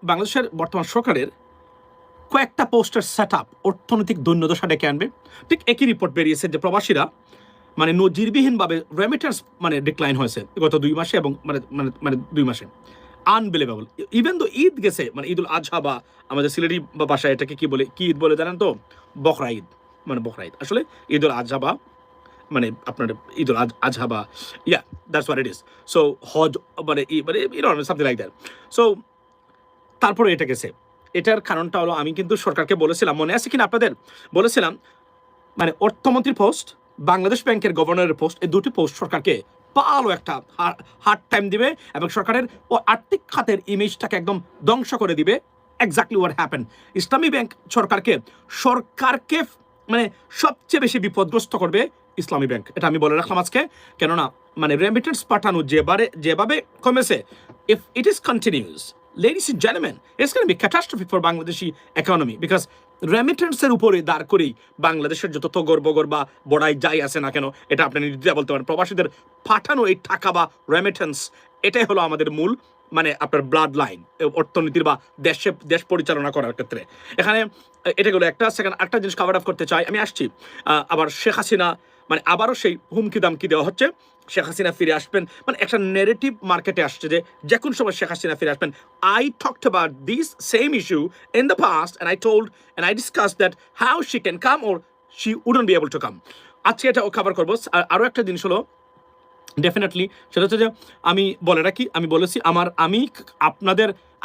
বাংলাদেশের বর্তমান সরকারের কয়েকটা পোস্টের সেট আপ অর্থনৈতিক দৈন্যদশা ডেকে আনবে। ঠিক একই রিপোর্ট বেরিয়েছে যে প্রবাসীরা মানে নজিরবিহীনভাবে রেমিটেন্স মানে ডিক্লাইন হয়েছে গত 2 মাসে এবং মানে 2 মাসে আনবিলিভেবল। ইভেন তো ঈদ গেছে, মানে ঈদুল আজহা বা আমাদের সিলেটি ভাষায় এটাকে কি বলে, কি ঈদ বলে জানেন তো? বকরা ঈদ, মানে বকরা ঈদ আসলে ঈদুল আজহা বা মানে আপনার ঈদুল আজহা বা that's what it is. So Hajj মানে সামথিং লাইক দ্যাট। সো তারপরে এটা গেছে। এটার কারণটা হলো আমি কিন্তু সরকারকে বলেছিলাম, মনে আছে কিনা আপনাদের, বলেছিলাম মানে অর্থমন্ত্রীর পোস্ট, বাংলাদেশ ব্যাংকের গভর্নরের পোস্ট, এই দুটি পোস্ট সরকারকে ভালো একটা হার্ড টাইম দিবে এবং সরকারের আর্থিক খাতের ইমেজটাকে একদম ধ্বংস করে দিবে। Exactly what happen. Islami bank সরকারকে মানে সবচেয়ে বেশি বিপদগ্রস্ত করবে ইসলামী ব্যাংক, এটা আমি বলে রাখলাম আজকে। কেননা মানে রেমিটেন্স পাঠানো যেভাবে কমেছে, if it is continuous, ladies and gentlemen, it's going to be catastrophic for Bangladeshi economy because রেমিটেন্সের উপরে দাঁড় করেই বাংলাদেশের যত তগর বগর বা বড়াই যাই আছে না কেন, এটা আপনি নির্দ্বিধায় বলতে পারেন, প্রবাসীদের পাঠানো এই টাকা বা রেমিটেন্স, এটাই হলো আমাদের মূল মানে আপনার ব্লাড লাইন অর্থনীতির বা দেশ পরিচালনা করার ক্ষেত্রে। এখানে এটা গেলো একটা। সেকেন্ড একটা জিনিস কভার আপ করতে চাই, আমি আসছি আবার শেখ হাসিনা মানে আবারও সেই হুমকি দামকি দেওয়া হচ্ছে শেখ হাসিনা ফিরে আসবেন, মানে একটা নেগেটিভ মার্কেটে আসছে যে কোন সময় শেখ হাসিনা ফিরে আসবেন। I talked about this same issue in the past and I discussed that how she can come or she wouldn't be able to come. আজকে এটা কভার করবো। আরও একটা জিনিস হলো ডেফিনেটলি, সেটা হচ্ছে যে আমি বলে রাখি, আমি বলেছি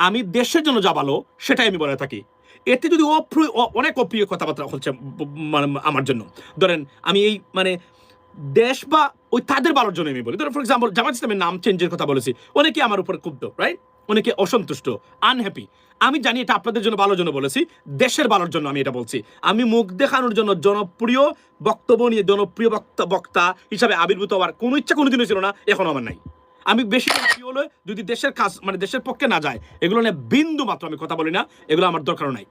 আমি দেশের জন্য যা ভালো সেটাই আমি বলে থাকি। এতে যদি অনেক অপ্রিয় কথাবার্তা হচ্ছে মানে আমার জন্য, ধরেন আমি এই মানে দেশ বা ওই তাদের ভালোর জন্য আমি বলি। ধরো ফর এক্সাম্পল জামাত ইসলামের নাম চেঞ্জের কথা বলেছি, অনেকে আমার উপর ক্ষুব্ধ, রাইট, অনেকে অসন্তুষ্ট, আনহ্যাপি। আমি জানি এটা আপনাদের জন্য ভালোর জন্য বলেছি, দেশের ভালোর জন্য আমি এটা বলছি। আমি মুখ দেখানোর জন্য জনপ্রিয় বক্তব্য নিয়ে জনপ্রিয় বক্তা হিসাবে আবির্ভূত হওয়ার কোনো ইচ্ছা কোনোদিনও ছিল না, এখনো আমার নাই। আমি বেশি কি হলো যদি দেশের কাজ মানে দেশের পক্ষে না যায়, এগুলো নিয়ে বিন্দু মাত্র আমি কথা বলি না, এগুলো আমার দরকারও নাই,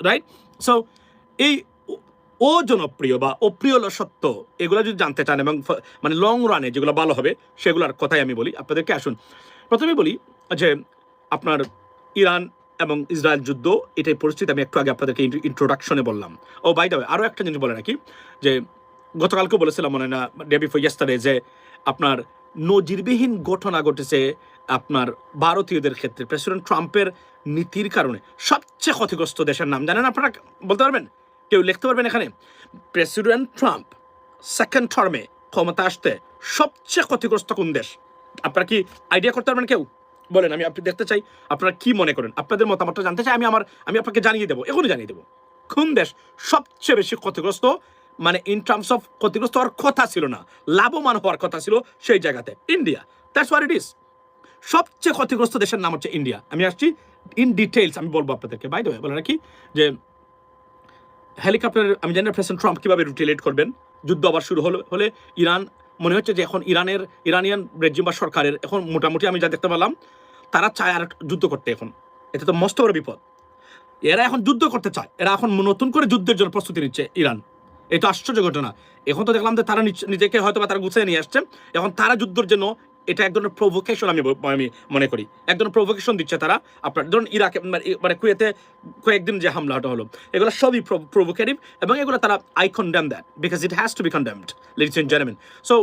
রাইট। সো এই জনপ্রিয় বা অপ্রিয় সত্য এগুলো যদি জানতে চান এবং মানে লং রানে যেগুলো ভালো হবে সেগুলোর কথাই আমি বলি আপনাদেরকে। আসুন প্রথমে বলি যে আপনার ইরান এবং ইসরায়েল যুদ্ধ, এটাই পরিস্থিতি আমি একটু আগে আপনাদেরকে ইন্ট্রোডাকশনে বললাম। ও বাই দ্য ওয়ে আরও একটা জিনিস বলে রাখি যে গতকালকে বলেছিলাম মনে না, ডে বিফোর ইয়েস্টারডে, যে আপনার নজিরবিহীন ঘটনা ঘটেছে আপনার ভারতীয়দের ক্ষেত্রে। প্রেসিডেন্ট ট্রাম্পের নীতির কারণে সবচেয়ে ক্ষতিগ্রস্ত দেশের নাম জানেন আপনারা? বলতে পারবেন? কেউ লিখতে পারবেন এখানে? প্রেসিডেন্ট ট্রাম্প সেকেন্ড টার্মে ক্ষমতা আসতে সবচেয়ে ক্ষতিগ্রস্ত কোন দেশ? আপনারা কি আইডিয়া করতে পারবেন কেউ? বলেন, আপনি দেখতে চাই আপনারা কি মনে করেন, আপনাদের মতামতটা জানতে চাই। আমি আপনাকে জানিয়ে দেবো, এখনই জানিয়ে দেবো কোন দেশ সবচেয়ে বেশি ক্ষতিগ্রস্ত, মানে ইন টার্মস অফ ক্ষতিগ্রস্ত হওয়ার কথা ছিল না, লাভবান হওয়ার কথা ছিল সেই জায়গাতে। India, that's what it is. সবচেয়ে ক্ষতিগ্রস্ত দেশের নাম হচ্ছে ইন্ডিয়া। আমি আসছি ইন ডিটেইলস, আমি বলবো আপনাদেরকে। বাই দ্য ওয়ে বলে রাখি যে হেলিকপ্টার, আমি জানি না প্রেসিডেন্ট ট্রাম্প কীভাবে রিটেলিয়েট করবেন। যুদ্ধ আবার শুরু হলে ইরান, মনে হচ্ছে যে এখন ইরানিয়ান রেজিম বা সরকারের এখন মোটামুটি আমি যা দেখতে পেলাম, তারা চায় আর যুদ্ধ করতে। এখন এটা তো মস্ত বড় বিপদ। এরা এখন যুদ্ধ করতে চায়, এরা এখন নতুন করে যুদ্ধের জন্য প্রস্তুতি নিচ্ছে ইরান। এটা আশ্চর্য ঘটনা। এখন তো দেখলাম যে তারা নিজেকে হয়তো বা তারা গুছিয়ে নিয়ে আসছে, এখন তারা যুদ্ধের জন্য এটা এক ধরনের প্রভোকেশন আমি মনে করি, এক ধরনের প্রভোকেশন দিচ্ছে তারা। আপনার ধরুন ইরাকে মানে কুয়েতে কয়েকদিন যে হামলাটা হলো, এগুলো সবই প্রভোকেটিভ এবং এগুলো তারা I condemn that because it has to be condemned, ladies and gentleman. So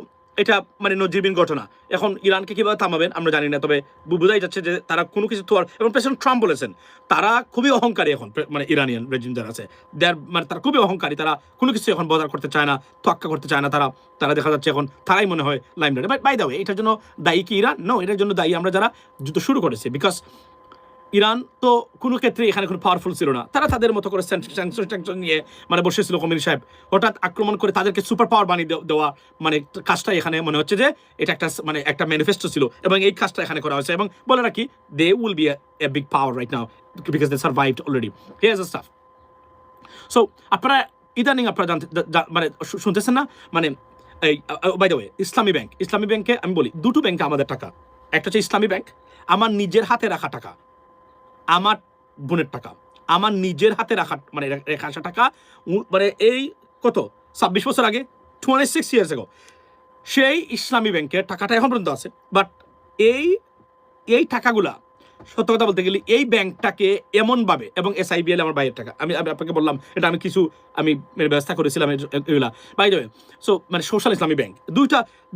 এটা মানে নজিরবিহীন ঘটনা। এখন ইরানকে কীভাবে থামাবেন আমরা জানি না, তবে বোঝাই যাচ্ছে যে তারা কোনো কিছু তো। এবং প্রেসিডেন্ট ট্রাম্প বলেছেন তারা খুবই অহংকারী এখন, মানে ইরানিয়ান রেজিম যারা আছে মানে তারা খুবই অহংকারী, তারা কোনো কিছু এখন বদার করতে চায় না, তোয়াক্কা করতে চায় না। তারা দেখা যাচ্ছে এখন তারাই মনে হয় লাইমলাইটে। বাই দ্য ওয়ে, এটার জন্য দায়ী কি ইরান? নো, এটার জন্য দায়ী আমরা যারা যুদ্ধ শুরু করেছি। বিকজ ইরান তো কোনো ক্ষেত্রে এখানে কোনো পাওয়ারফুল ছিল না, তারা তাদের মতো করে স্যাংশন নিয়ে মানে বসেছিল। কমিনি সাহেব হঠাৎ আক্রমণ করে তাদেরকে সুপার পাওয়ার বানিয়ে দেওয়া, মানে কাজটা এখানে মনে হচ্ছে যে এটা একটা মানে একটা ম্যানিফেস্টো ছিল এবং এই কাজটা এখানে করা হয়েছে। এবং বলে রাখি they will be a big power right now because they survived already. Here's the stuff. So আপনারা ইদানিং আপনারা মানে শুনতেছেন না, মানে এই বাই দ্য ওয়ে ইসলামী ব্যাংকে আমি বলি দুটো ব্যাংকে আমাদের টাকা। একটা হচ্ছে ইসলামী ব্যাংক, আমার নিজের হাতে রাখা টাকা, আমার বোনের টাকা, আমার নিজের হাতে রাখা মানে রেখা আসা টাকা, মানে এই কত 26 বছর আগে, 26 ইয়ার্স এগো, সেই ইসলামী ব্যাংকের টাকাটা এখন পর্যন্ত আছে। বাট এই টাকাগুলা সত্য কথা বলতে গেলে এই ব্যাংকটাকে এমনভাবে, এবং SIBL আমার বাইরের টাকা, আমি আপনাকে বললাম এটা আমি কিছু ব্যবস্থা করেছিলাম এগুলা বাই দ্য ওয়ে। সো মানে সোশ্যাল ইসলামী ব্যাংক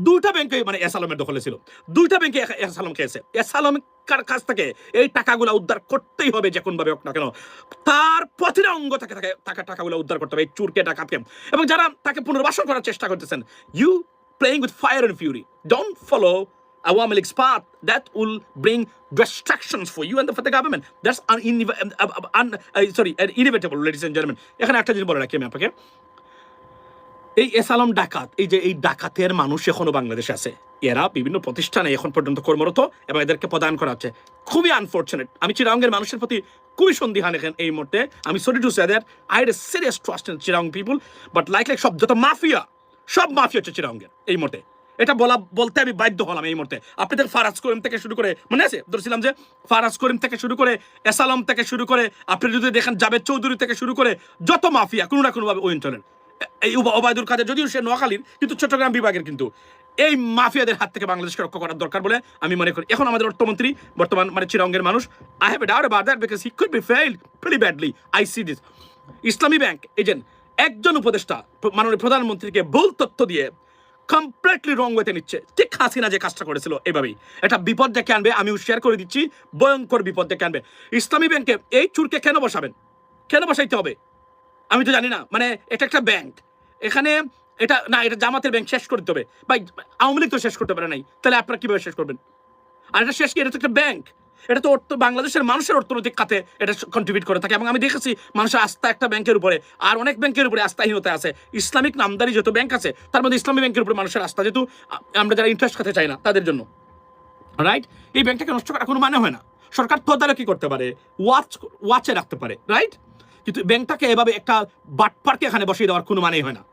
দুইটা ব্যাংকে মানে এস আলমের দখলে ছিল, দুইটা ব্যাংকে এস আলম খেয়েছে। এস আলমের কাছ থেকে এই টাকাগুলো উদ্ধার করতেই হবে যে কোনভাবে হোক না কেন, তার প্রতিটা অঙ্গ থেকে টাকাগুলো উদ্ধার করতে হবে এই চুরকে ডাকাতকে। এবং যারা তাকে পুনর্বাসন করার চেষ্টা করতেছেন, you playing with fire and fury, don't follow Awami League's path that will bring distractions for you and for the government. That's inevitable, ladies and gentlemen. এখানে একটা জিনিস বলে রাখি আমি আপনাকে, এই এস আলম ডাকাত, এই যে এই ডাকাতের মানুষ এখনো বাংলাদেশে আছে, এরা বিভিন্ন প্রতিষ্ঠানে এখন পর্যন্ত কর্মরত এবং এদেরকে প্রদান করা হচ্ছে। খুবই আনফর্চুনেট। আমি চিরাঙ্গের মানুষের প্রতি খুবই সন্দিহান এখন এই মুহূর্তে। আমি sorry to say that I had a serious trust in Chirang people, but like সব যত মাফিয়া, সব মাফিয়া হচ্ছে চিরাঙ্গের এই মুহূর্তে। এটা বলতে আমি বাধ্য হলাম এই মুহূর্তে। আপনাদের ফারাজ করিম থেকে শুরু করে, মনে আছে ধরছিলাম যে ফারাজ করিম থেকে শুরু করে, এস আলম থেকে শুরু করে, আপনি যদি দেখেন জাভেদ চৌধুরী থেকে শুরু করে যত মাফিয়া কোনো না কোনোভাবে ওই অঞ্চলের, এই ওবায়দুল কাদের যদিও সে নোয়াখালীর কিন্তু চট্টগ্রাম বিভাগের, কিন্তু এই মাফিয়াদের হাত থেকে বাংলাদেশকে রক্ষা করার দরকার বলে আমি মনে করি। এখন আমাদের অর্থমন্ত্রী বর্তমান মানে চিরাঙ্গের মানুষ, I have a doubt about that because he could be failed pretty badly, I C this. Islami bank agent একজন উপদেষ্টা মাননীয় প্রধানমন্ত্রীকে ভুল তথ্য দিয়ে কমপ্লিটলি রং ওয়েতে নিচ্ছে। ঠিক হাসিনা যে কাজটা করেছিল এইভাবেই এটা বিপদ ডেকে আনবে। আমি শেয়ার করে দিচ্ছি, ভয়ঙ্কর বিপদ ডেকে আনবে। ইসলামী ব্যাংকে এই চুরকে কেন বসাবেন, কেন বসাইতে হবে আমি তো জানি না। মানে এটা একটা ব্যাংক, এখানে এটা না, এটা জামাতের ব্যাংক, শেষ করতে হবে ভাই। আওয়ামী লীগ তো শেষ করতে পারে নাই, তাহলে আপনারা কিভাবে শেষ করবেন? আর এটা শেষ কি, এটা তো একটা ব্যাংক, এটা তো বাংলাদেশের মানুষের অর্থনৈতিক খাতে এটা কন্ট্রিবিউট করে থাকে। এবং আমি দেখেছি মানুষের আস্থা একটা ব্যাংকের উপরে আর অনেক ব্যাংকের উপরে আস্থাহীনতা আছে। ইসলামিক নামদারি যত ব্যাংক আছে তার মধ্যে ইসলামী ব্যাংকের উপরে মানুষের আস্থা, যেহেতু আমরা যারা ইন্টারেস্ট খাতে চাই না তাদের জন্য, রাইট? এই ব্যাংকটাকে নষ্ট করার কোনো মানে হয় না। সরকার তদারকি করতে পারে, ওয়াচে রাখতে পারে, রাইট? কিন্তু ব্যাংকটাকে এভাবে একটা বাটপারকে এখানে বসিয়ে দেওয়ার কোনো মানেই হয় না।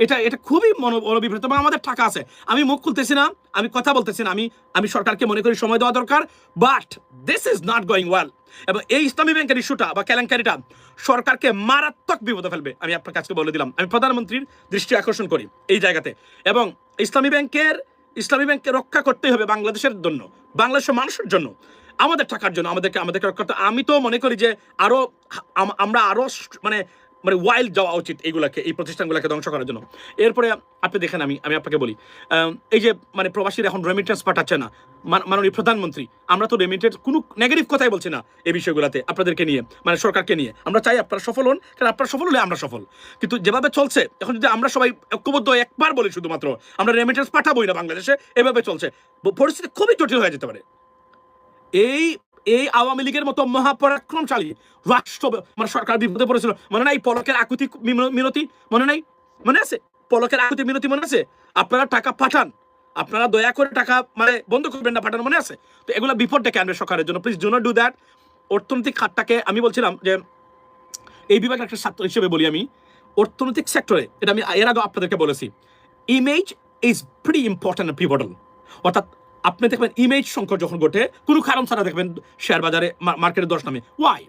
এটা খুবই মনোবিভ্রান্ত। এবং আমাদের টাকা আছে, আমি মুখ খুলতেছি না, আমি কথা বলতেছি না, আমি সরকারকে মনে করি সময় দেওয়া দরকার, but this is not going well. এবং এই ইসলামী ব্যাংকের ইস্যুটা বা কেলেঙ্কারিটা সরকারকে মারাত্মক বিপদে ফেলবে। আমি আপনার কাছে বলে দিলাম, আমি প্রধানমন্ত্রীর দৃষ্টি আকর্ষণ করি এই জায়গাতে। এবং ইসলামী ব্যাংককে রক্ষা করতেই হবে বাংলাদেশের জন্য, বাংলাদেশের মানুষের জন্য, আমাদের টাকার জন্য আমাদেরকে রক্ষা করতে। আমি তো মনে করি যে আমরা আরো মানে ওয়াইল্ড যাওয়া উচিত এইগুলাকে, এই প্রতিষ্ঠানগুলোকে ধ্বংস করার জন্য। এরপরে আপনি দেখেন, আমি আপনাকে বলি, এই যে মানে প্রবাসীরা এখন রেমিটেন্স পাঠাচ্ছে না, মাননীয় প্রধানমন্ত্রী, আমরা তো রেমিটেন্স কোনো নেগেটিভ কথাই বলছি না এই বিষয়গুলোতে, আপনাদেরকে নিয়ে মানে সরকারকে নিয়ে। আমরা চাই আপনারা সফল হন, কারণ আপনারা সফল হলে আমরা সফল। কিন্তু যেভাবে চলছে এখন, যদি আমরা সবাই ঐক্যবদ্ধ একবার বলি শুধুমাত্র আমরা রেমিটেন্স পাঠাবোই না বাংলাদেশে, এভাবে চলছে, পরিস্থিতি খুবই জটিল হয়ে যেতে পারে। এই আওয়ামী লীগের মতো মহাপরাক্রমশালী রাষ্ট্র মানে সরকার বিপদে পড়েছিল, মনে নাই? পলকের আকুতি মিনতি মনে নাই? মনে আছে পলকের আকুতি মিনতি? মনে আছে? আপনারা টাকা পাঠান, আপনারা দয়া করে টাকা মানে বন্ধ করবেন না পাঠানো, মনে আছে? তো এগুলো বিপদ ডেকে আনবে সরকারের জন্য। Please do not do that. অর্থনৈতিক খাতটাকে আমি বলছিলাম যে এই বিভাগের একটা ছাত্র হিসেবে বলি, আমি অর্থনৈতিক সেক্টরে, এটা আমি এর আগে আপনাদেরকে বলেছি, image is pretty important and pivotal। অর্থাৎ আপনি দেখবেন ইমেজ সংকট যখন ঘটে কোনো কারণ ছাড়া, দেখবেন শেয়ার বাজারে মার্কেটে দশ নামে। ওয়াই?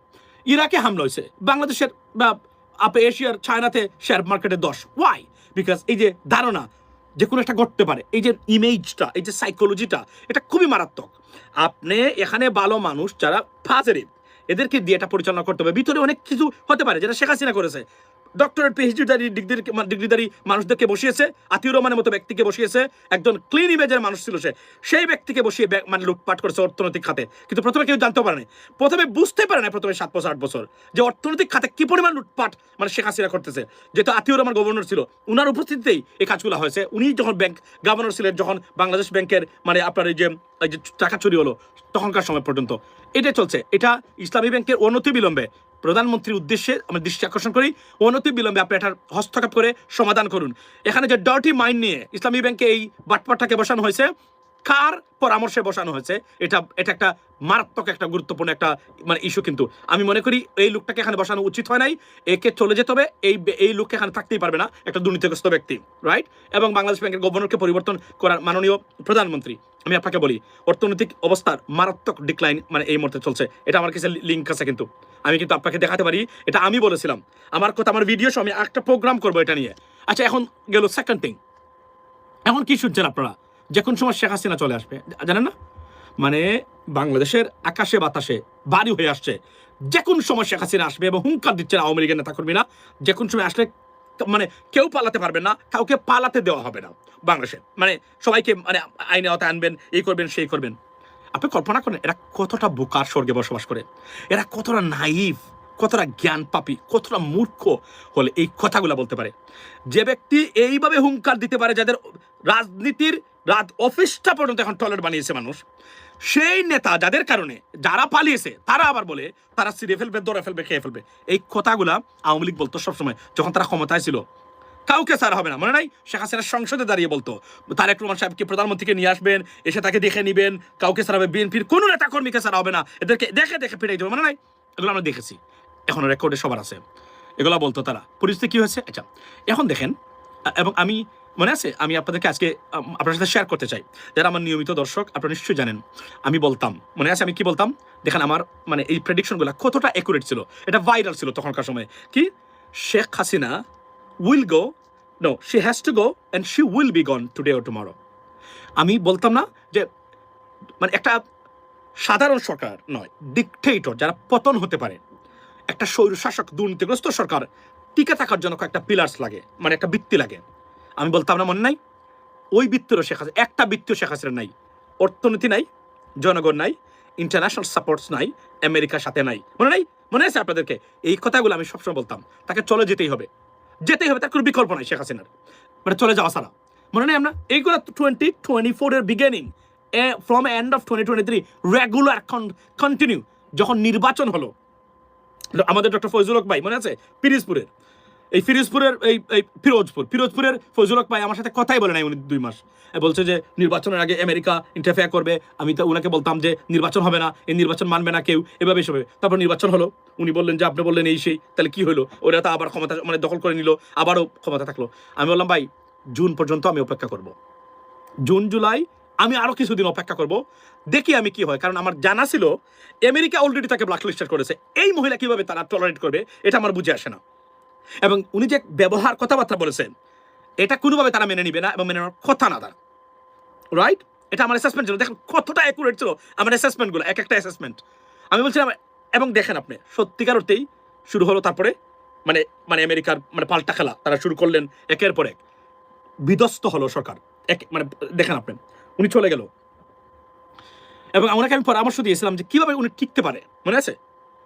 ইরাকে হামলা হয়েছে, বাংলাদেশের বা এশিয়ার চায়নাতে শেয়ার মার্কেটে 10। ওয়াই? বিকজ এই যে ধারণা যে কোনো একটা ঘটতে পারে, এই যে ইমেজটা, এই যে সাইকোলজিটা, এটা খুবই মারাত্মক। আপনি এখানে ভালো মানুষ যারা পজিটিভ, এদেরকে দিয়ে এটা পরিচালনা করতে হবে। ভিতরে অনেক কিছু হতে পারে যেটা শেখ হাসিনা করেছে, ডক্টরেট পিএইচডি ডিগ্রিধারী মানুষদেরকে বসিয়েছে, আতিউর রহমানের মতো ব্যক্তিকে বসিয়েছে, একজন ক্লিন ইমেজের মানুষ ছিল সেই ব্যক্তিকে বসিয়ে মানে লুটপাট করেছে অর্থনৈতিক খাতে। কিন্তু প্রথমে কেউ জানতে পারে না, প্রথমে বুঝতে পারে না, প্রথমে 7 বছর 8 বছর যে অর্থনৈতিক খাতে কি পরিমাণ লুটপাট মানে শেখ হাসিনা করতেছে। যেহেতু আতিউর রহমান গভর্নর ছিল, উনার উপস্থিতিতেই এই কাজগুলো হয়েছে। উনি যখন ব্যাংক গভর্নর ছিলেন, যখন বাংলাদেশ ব্যাংকের মানে আপনার এই যে টাকা চুরি হলো, তখনকার সময় পর্যন্ত এটাই চলছে। এটা ইসলামী ব্যাংকের অনতি বিলম্বে প্রধানমন্ত্রীর উদ্দেশ্যে আমি দৃষ্টি আকর্ষণ করি, অনতি বিলম্বে আপনি এটার হস্তক্ষেপ করে সমাধান করুন। এখানে যে ডার্টি মাইন্ড নিয়ে ইসলামী ব্যাংকে এই বাটপাটটাকে বসানো হয়েছে, কার পরামর্শে বসানো হয়েছে, এটা একটা মারাত্মক একটা গুরুত্বপূর্ণ একটা মানে ইস্যু। কিন্তু আমি মনে করি এই লোকটাকে এখানে বসানো উচিত হয় নাই, একে চলে যেতে হবে। এই লোককে এখানে থাকতেই পারবে না, একটা দুর্নীতিগ্রস্ত ব্যক্তি, রাইট? এবং বাংলাদেশ ব্যাংকের গভর্নরকে পরিবর্তন করার মাননীয় প্রধানমন্ত্রী, আমি আপনাকে বলি অর্থনৈতিক অবস্থার মারাত্মক ডিক্লাইন মানে এই মুহূর্তে চলছে। এটা আমার কাছে লিঙ্ক আছে, কিন্তু আমি কিন্তু আপনাকে দেখাতে পারি, এটা আমি বলেছিলাম, আমার কথা, আমার ভিডিও সহ আমি একটা প্রোগ্রাম করবো এটা নিয়ে। আচ্ছা, এখন গেল সেকেন্ড থিং, এখন কি শুনছেন আপনারা? যে কোন সময় শেখ হাসিনা চলে আসবে জানেন না? মানে বাংলাদেশের আকাশে বাতাসে বাড়ি হয়ে আসছে, যে কোন সময় শেখ হাসিনা আসবে এবং হুঙ্কার দিচ্ছেন আওয়ামী লীগের নেতাকর্মীরা, যে কোন সময় আসলে মানে কেউ পালাতে পারবে না, কাউকে পালাতে দেওয়া হবে না বাংলাদেশে, মানে সবাইকে মানে আইনে আওতায় আনবেন, এই করবেন সেই করবেন। আপনি কল্পনা করেন এরা কতটা বোকার স্বর্গে বসবাস করে, এরা কতটা নাইভ, কতটা জ্ঞান পাপী, কতটা মূর্খ হলে এই কথাগুলো বলতে পারে। যে ব্যক্তি এইভাবে হুঙ্কার দিতে পারে, যাদের রাজনীতির অফিসটা পর্যন্ত এখন টয়লেট বানিয়েছে মানুষ, সেই নেতা যাদের কারণে যারা পালিয়েছে তারা আবার বলে তারা ছিঁড়ে ফেলবে, দৌড়ে ফেলবে, খেয়ে ফেলবে। এই কথাগুলা আওয়ামী লীগ বলতো সবসময় যখন তারা ক্ষমতায় ছিল। কাউকে ছাড়া হবে না, মনে নাই শেখ হাসিনা সংসদে দাঁড়িয়ে বলতো তারেক রহমান সাহেবকে প্রধানমন্ত্রীকে নিয়ে আসবেন, এসে তাকে দেখে নিবেন, কাউকে ছাড়া হবে, বিএনপির কোনো নেতা কর্মীকে ছাড়া হবে না, এদেরকে দেখে দেখে ফিরে যাবে, মনে নাই? এগুলো আমরা দেখেছি, এখন রেকর্ডে সবার আছে, এগুলো বলতো তারা। পরিস্থিতি কি হয়েছে? আচ্ছা এখন দেখেন, এবং আমি মনে আছে আমি আপনাদেরকে আজকে আপনার সাথে শেয়ার করতে চাই, যারা আমার নিয়মিত দর্শক আপনারা নিশ্চয়ই জানেন আমি বলতাম, মনে আছে আমি কি বলতাম? দেখেন আমার মানে এই প্রেডিকশনগুলো কতটা অ্যাকুরেট ছিল, এটা ভাইরাল ছিল তখনকার সময়। কি, Sheikh Hasina will go, no she has to go and she will be gone today or tomorrow. আমি বলতাম না যে মানে একটা সাধারণ সরকার নয়, ডিকটেটর যারা পতন হতে পারে, একটা স্বৈরশাসক দুর্নীতিগ্রস্ত সরকার টিকে থাকার জন্য একটা পিলার্স লাগে, মানে একটা ভিত্তি লাগে। আমি বলতাম না, মনে নাই? ওই ভিত্তিরও শেখ হাসিনা, একটা ভিত্তিও শেখ হাসিনা নাই, অর্থনীতি নাই, জনগণ নাই, ইন্টারন্যাশনাল সাপোর্টস নাই, আমেরিকার সাথে নাই, মনে নাই? মনে আছে আপনাদেরকে? এই কথাগুলো আমি সবসময় বলতাম, তাকে চলে যেতেই হবে, যেতেই হবে, তার কোনো বিকল্প নাই শেখ হাসিনার, মানে চলে যাওয়া ছাড়া। মনে নেই আমরা এইগুলো 2024 এর beginning, from end of 2023 regular continue. যখন নির্বাচন হলো, আমাদের ডক্টর ফয়জুল হক ভাই মনে আছে পিরোজপুরের, এই ফিরোজপুরের এই ফিরোজপুরের ফয়জুল হক ভাই আমার সাথে কথাই বলে নাই উনি 2 মাস, বলছে যে নির্বাচনের আগে আমেরিকা ইন্টারফেয়ার করবে। আমি তো ওনাকে বলতাম যে নির্বাচন হবে না, এই নির্বাচন মানবে না কেউ, এভাবে এসবে। তারপর নির্বাচন হলো, উনি বললেন যে আপনি বললেন এই সেই, তাহলে কি হলো? ওরা তো আবার ক্ষমতা মানে দখল করে নিল, আবারও ক্ষমতা থাকলো। আমি বললাম ভাই জুন পর্যন্ত আমি অপেক্ষা করব, জুন জুলাই আমি আরো কিছুদিন অপেক্ষা করব, দেখি আমি কি হয়। কারণ আমার জানা ছিল আমেরিকা অলরেডি তাকে ব্ল্যাকলিস্টেড করেছে, এই মহিলা কিভাবে তারা টলারেট করবে এটা আমার বুঝে আসে না। এবং উনি যে ব্যবহার কথাবার্তা বলেছেন এটা কোনোভাবে তারা মেনে নিবে না, এবং মেনে নেওয়ার কথা না তার, রাইট? এটা আমার অ্যাসেসমেন্ট ছিল, দেখেন কতটা অ্যাকুরেট ছিল আমার অ্যাসেসমেন্টগুলো, এক একটা অ্যাসেসমেন্ট আমি বলছিলাম। এবং দেখেন আপনি সত্যিকার অর্থেই শুরু হলো, তারপরে মানে মানে আমেরিকার মানে পাল্টা খেলা তারা শুরু করলেন, একের পর এক বিধ্বস্ত হলো সরকার, এক মানে দেখেন আপনি উনি চলে গেল। এবং ওনাকে আমি পরামর্শ দিয়েছিলাম যে কিভাবে উনি টিকতে পারে, মনে আছে?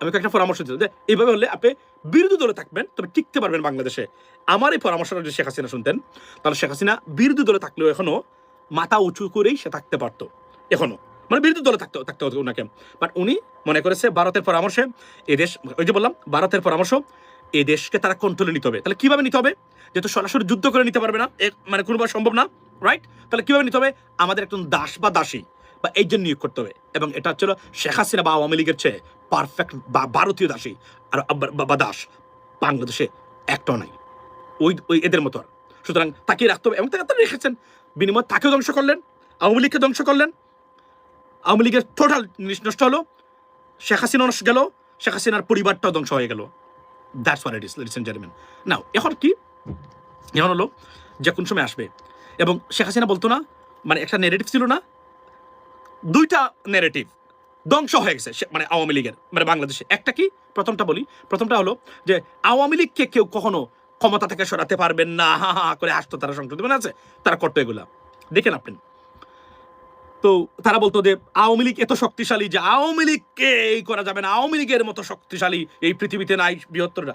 আমি একটা পরামর্শ দিলাম যে এইভাবে হলে আপনি বিরোধী দলে থাকবেন, তবে টিকতে পারবেন বাংলাদেশে। আমার এই পরামর্শটা যদি শেখ হাসিনা শুনতেন, তাহলে শেখ হাসিনা বিরোধী দলে থাকলেও এখনো মাথা উঁচু করেই সে থাকতে পারতো, এখনো মানে বিরোধী দলে থাকতে হতো ওনাকে। বাট উনি মনে করেছে ভারতের পরামর্শে এদেশ, ওই যে বললাম ভারতের পরামর্শ, এই দেশকে তারা কন্ট্রোলে নিতে হবে। তাহলে কিভাবে নিতে হবে? যেহেতু সরাসরি যুদ্ধ করে নিতে পারবে না, মানে কোনোভাবে সম্ভব না, রাইট? তাহলে কিভাবে নিতে হবে? আমাদের একজন দাস বা দাসী বা এজেন্ট নিয়োগ করতে হবে। এবং এটা হচ্ছিল শেখ হাসিনা বা আওয়ামী লীগের চেয়ে পারফেক্ট বা ভারতীয় দাসী আর বা দাস বাংলাদেশে একটাও নাই, ওই এদের মতো। আর সুতরাং তাকে রাখতে হবে, এবং তারা রেখেছেন। বিনিময়ে তাকেও ধ্বংস করলেন, আওয়ামী লীগকে ধ্বংস করলেন, আওয়ামী লীগের টোটাল নষ্ট হলো, শেখ হাসিনা নষ্ট গেল, শেখ হাসিনার পরিবারটাও ধ্বংস হয়ে গেল। That's what it is, ladies and gentleman. Now এখন কি, এখন হলো যে কোন সময় আসবে। এবং শেখ হাসিনা বলতো না, মানে একটা নেগেটিভ ছিল না, 2টা নেগেটিভ ধ্বংস হয়ে গেছে মানে আওয়ামী লীগের, মানে বাংলাদেশে। একটা কি, প্রথমটা বলি, প্রথমটা হলো যে আওয়ামী লীগকে কেউ কখনো ক্ষমতা থেকে সরাতে পারবেন না, হা হা করে আসতো তারা সংসদে, মনে আছে? তারা করতো এগুলা, দেখেন আপনি। তো তারা বলতো যে আওয়ামী লীগ এত শক্তিশালী যে আওয়ামী লীগকে এই করা যাবে না, আওয়ামী লীগের মতো শক্তিশালী এই পৃথিবীতে নাই বৃহত্তররা।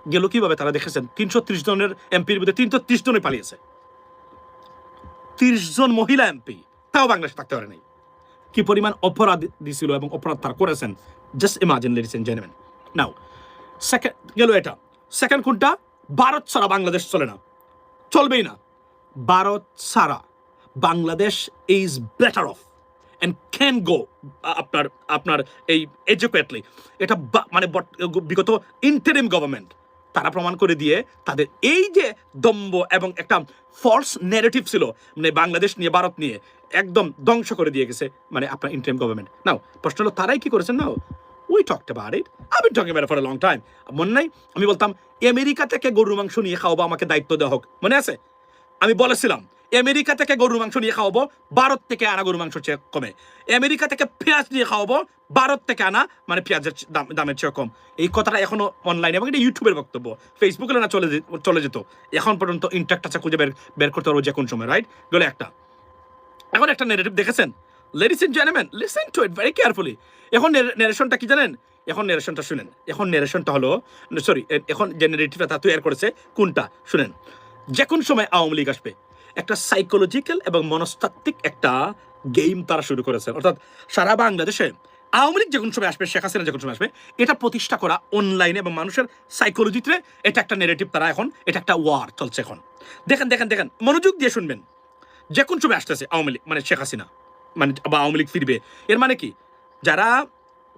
গেল কিভাবে? তারা দেখেছেন 330 জনের এমপির মধ্যে 330 জনই পালিয়েছে, 30 জন মহিলা এমপি, তাও বাংলাদেশে থাকতে পারে নাই। কি পরিমাণ অপরাধ দিছিল এবং অপরাধ তারা করেছেন, just imagine ladies and gentleman. Now second গেল এটা। সেকেন্ড কোনটা? ভারত ছাড়া বাংলাদেশ চলে না, চলবেই না। ভারত ছাড়া Bangladesh is better of and can go আপনার আপনার এই এডুকেটলি। এটা মানে বিগত ইন্টারিম গভর্নমেন্ট তারা প্রমাণ করে দিয়ে তাদের এই যে দম্ভ এবং একটা ফলস নেগেটিভ ছিল মানে বাংলাদেশ নিয়ে, ভারত নিয়ে, একদম ধ্বংস করে দিয়ে গেছে মানে আপনার ইন্টারিম গভর্নমেন্ট। নাও প্রশ্ন হলো তারাই কি করেছেন? Now we talked about it, I been talking about it for a long time. মনে নাই আমি বলতাম আমেরিকা থেকে গরুর মাংস নিয়ে খাওয়াবো, আমাকে দায়িত্ব দেওয়া হোক, মনে আছে? আমি বলেছিলাম আমেরিকা থেকে গরুর মাংস নিয়ে খাওয়াবো, ভারত থেকে আনা গরুর মাংস চেয়ে কমে। আমেরিকা থেকে পেঁয়াজ নিয়ে খাওয়াবো, ভারত থেকে আনা মানে পেঁয়াজের দামের চেয়ে কম। এই কথাটা এখনো অনলাইনে এবং এটা ইউটিউবের বক্তব্য, ফেসবুকে না চলে যেত, এখন পর্যন্ত ইন্টাক্ট আছে, খুঁজে বের করতে পারবো যে কোন সময়, রাইট? গেলে একটা এখন একটা নেগেটিভ দেখেছেন, ladies and gentleman, listen to it very carefully. এখন নেরেশনটা কি জানেন? এখন নেরেশনটা শুনেন। এখন নেরেশনটা হলো, সরি, এখন যে নেগেটিভটা তা তৈরি করেছে কোনটা শুনেন। যে কোন সময় আওয়ামী লীগ আসবে, একটা সাইকোলজিক্যাল এবং মনস্তাত্ত্বিক একটা গেম তারা শুরু করেছে, অর্থাৎ সারা বাংলাদেশে আওয়ামী লীগ যে কোন সময় আসবে, শেখ হাসিনা যে কোন সময় আসবে, এটা প্রতিষ্ঠা করা অনলাইনে এবং মানুষের সাইকোলজিতে এটা একটা নেগেটিভ। তারা এখন এটা একটা ওয়ার চলছে এখন। দেখেন দেখেন দেখেন, মনোযোগ দিয়ে শুনবেন। যে কোন সময় আসতেছে আওয়ামী লীগ মানে শেখ হাসিনা, মানে বা আওয়ামী লীগ ফিরবে, এর মানে কি? যারা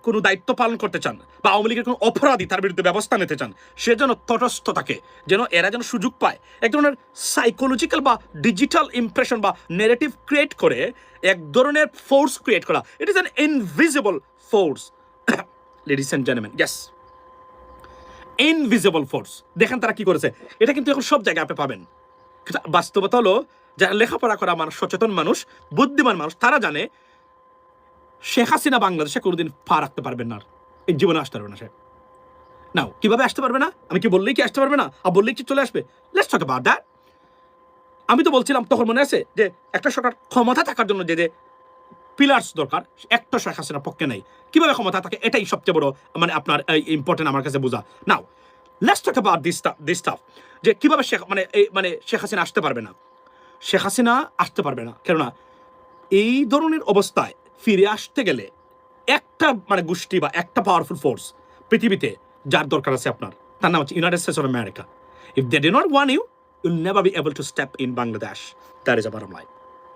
কোনো দায়িত্ব পালন করতে চান বা আওয়ামী লীগের কোনো অপরাধী তার বিরুদ্ধে ব্যবস্থা নিতে চান, সে যেন তটস্থ থাকে, যেন এরা যেন সুযোগ পায় এক ধরনের সাইকোলজিক্যাল বা ডিজিটাল ইমপ্রেশন বা নেগেটিভ ক্রিয়েট করে, এক ধরনের ফোর্স ক্রিয়েট করা। It is an invisible force, ladies and gentleman, yes, invisible force. দেখেন তারা কি করেছে, এটা কিন্তু এখন সব জায়গায় আপনি পাবেন। কিন্তু বাস্তবতা হলো, যারা লেখাপড়া করা মানুষ, সচেতন মানুষ, বুদ্ধিমান মানুষ, তারা জানে শেখ হাসিনা বাংলাদেশে কোনোদিন পা রাখতে পারবেন না, এই জীবনে আসতে পারবে না সে। নাও কিভাবে আসতে পারবে না? আমি কি বললেই কি আসতে পারবে না? আর বললেই কি চলে আসবে? Let's talk about that. আমি তো বলছিলাম তখন, মনে আছে যে একটা সরকার ক্ষমতা থাকার জন্য যে পিলার্স দরকার, একটা শেখ হাসিনার পক্ষে নেই। কিভাবে ক্ষমতা থাকে, এটাই সবচেয়ে বড় মানে আপনার ইম্পর্টেন্ট আমার কাছে বোঝা। Now let's talk about this staff, যে কিভাবে শেখ হাসিনা আসতে পারবে না। শেখ হাসিনা আসতে পারবে না কেননা এই ধরনের অবস্থায় ফিরে আসতে গেলে একটা মানে গোষ্ঠী বা একটা পাওয়ারফুল ফোর্স পৃথিবীতে যার দরকার আছে আপনার, তার নাম হচ্ছে United States of America. If they do not want you, you'll never be able to step in Bangladesh. That is a bottom line.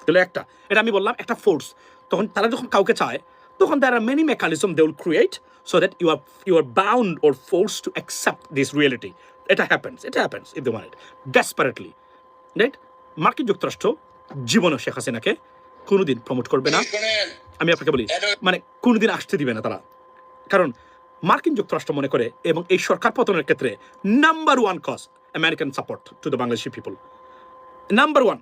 তাহলে একটা, এটা আমি বললাম একটা ফোর্স। তখন তারা যখন কাউকে চায়, তখন there are many mechanisms they will create so that you are bound or forced to accept this reality. It happens if they want it desperately, right? মার্কিন যুক্তরাষ্ট্র জীবনে শেখ হাসিনাকে কোনোদিন প্রমোট করবে না। আমি আপনাকে বলি, মানে কোনোদিন আসতে দিবে না তারা। কারণ মার্কিন যুক্তরাষ্ট্র মনে করে, এবং এই সরকার পতনের ক্ষেত্রে number one cause American support to the Bangladeshi people. Number one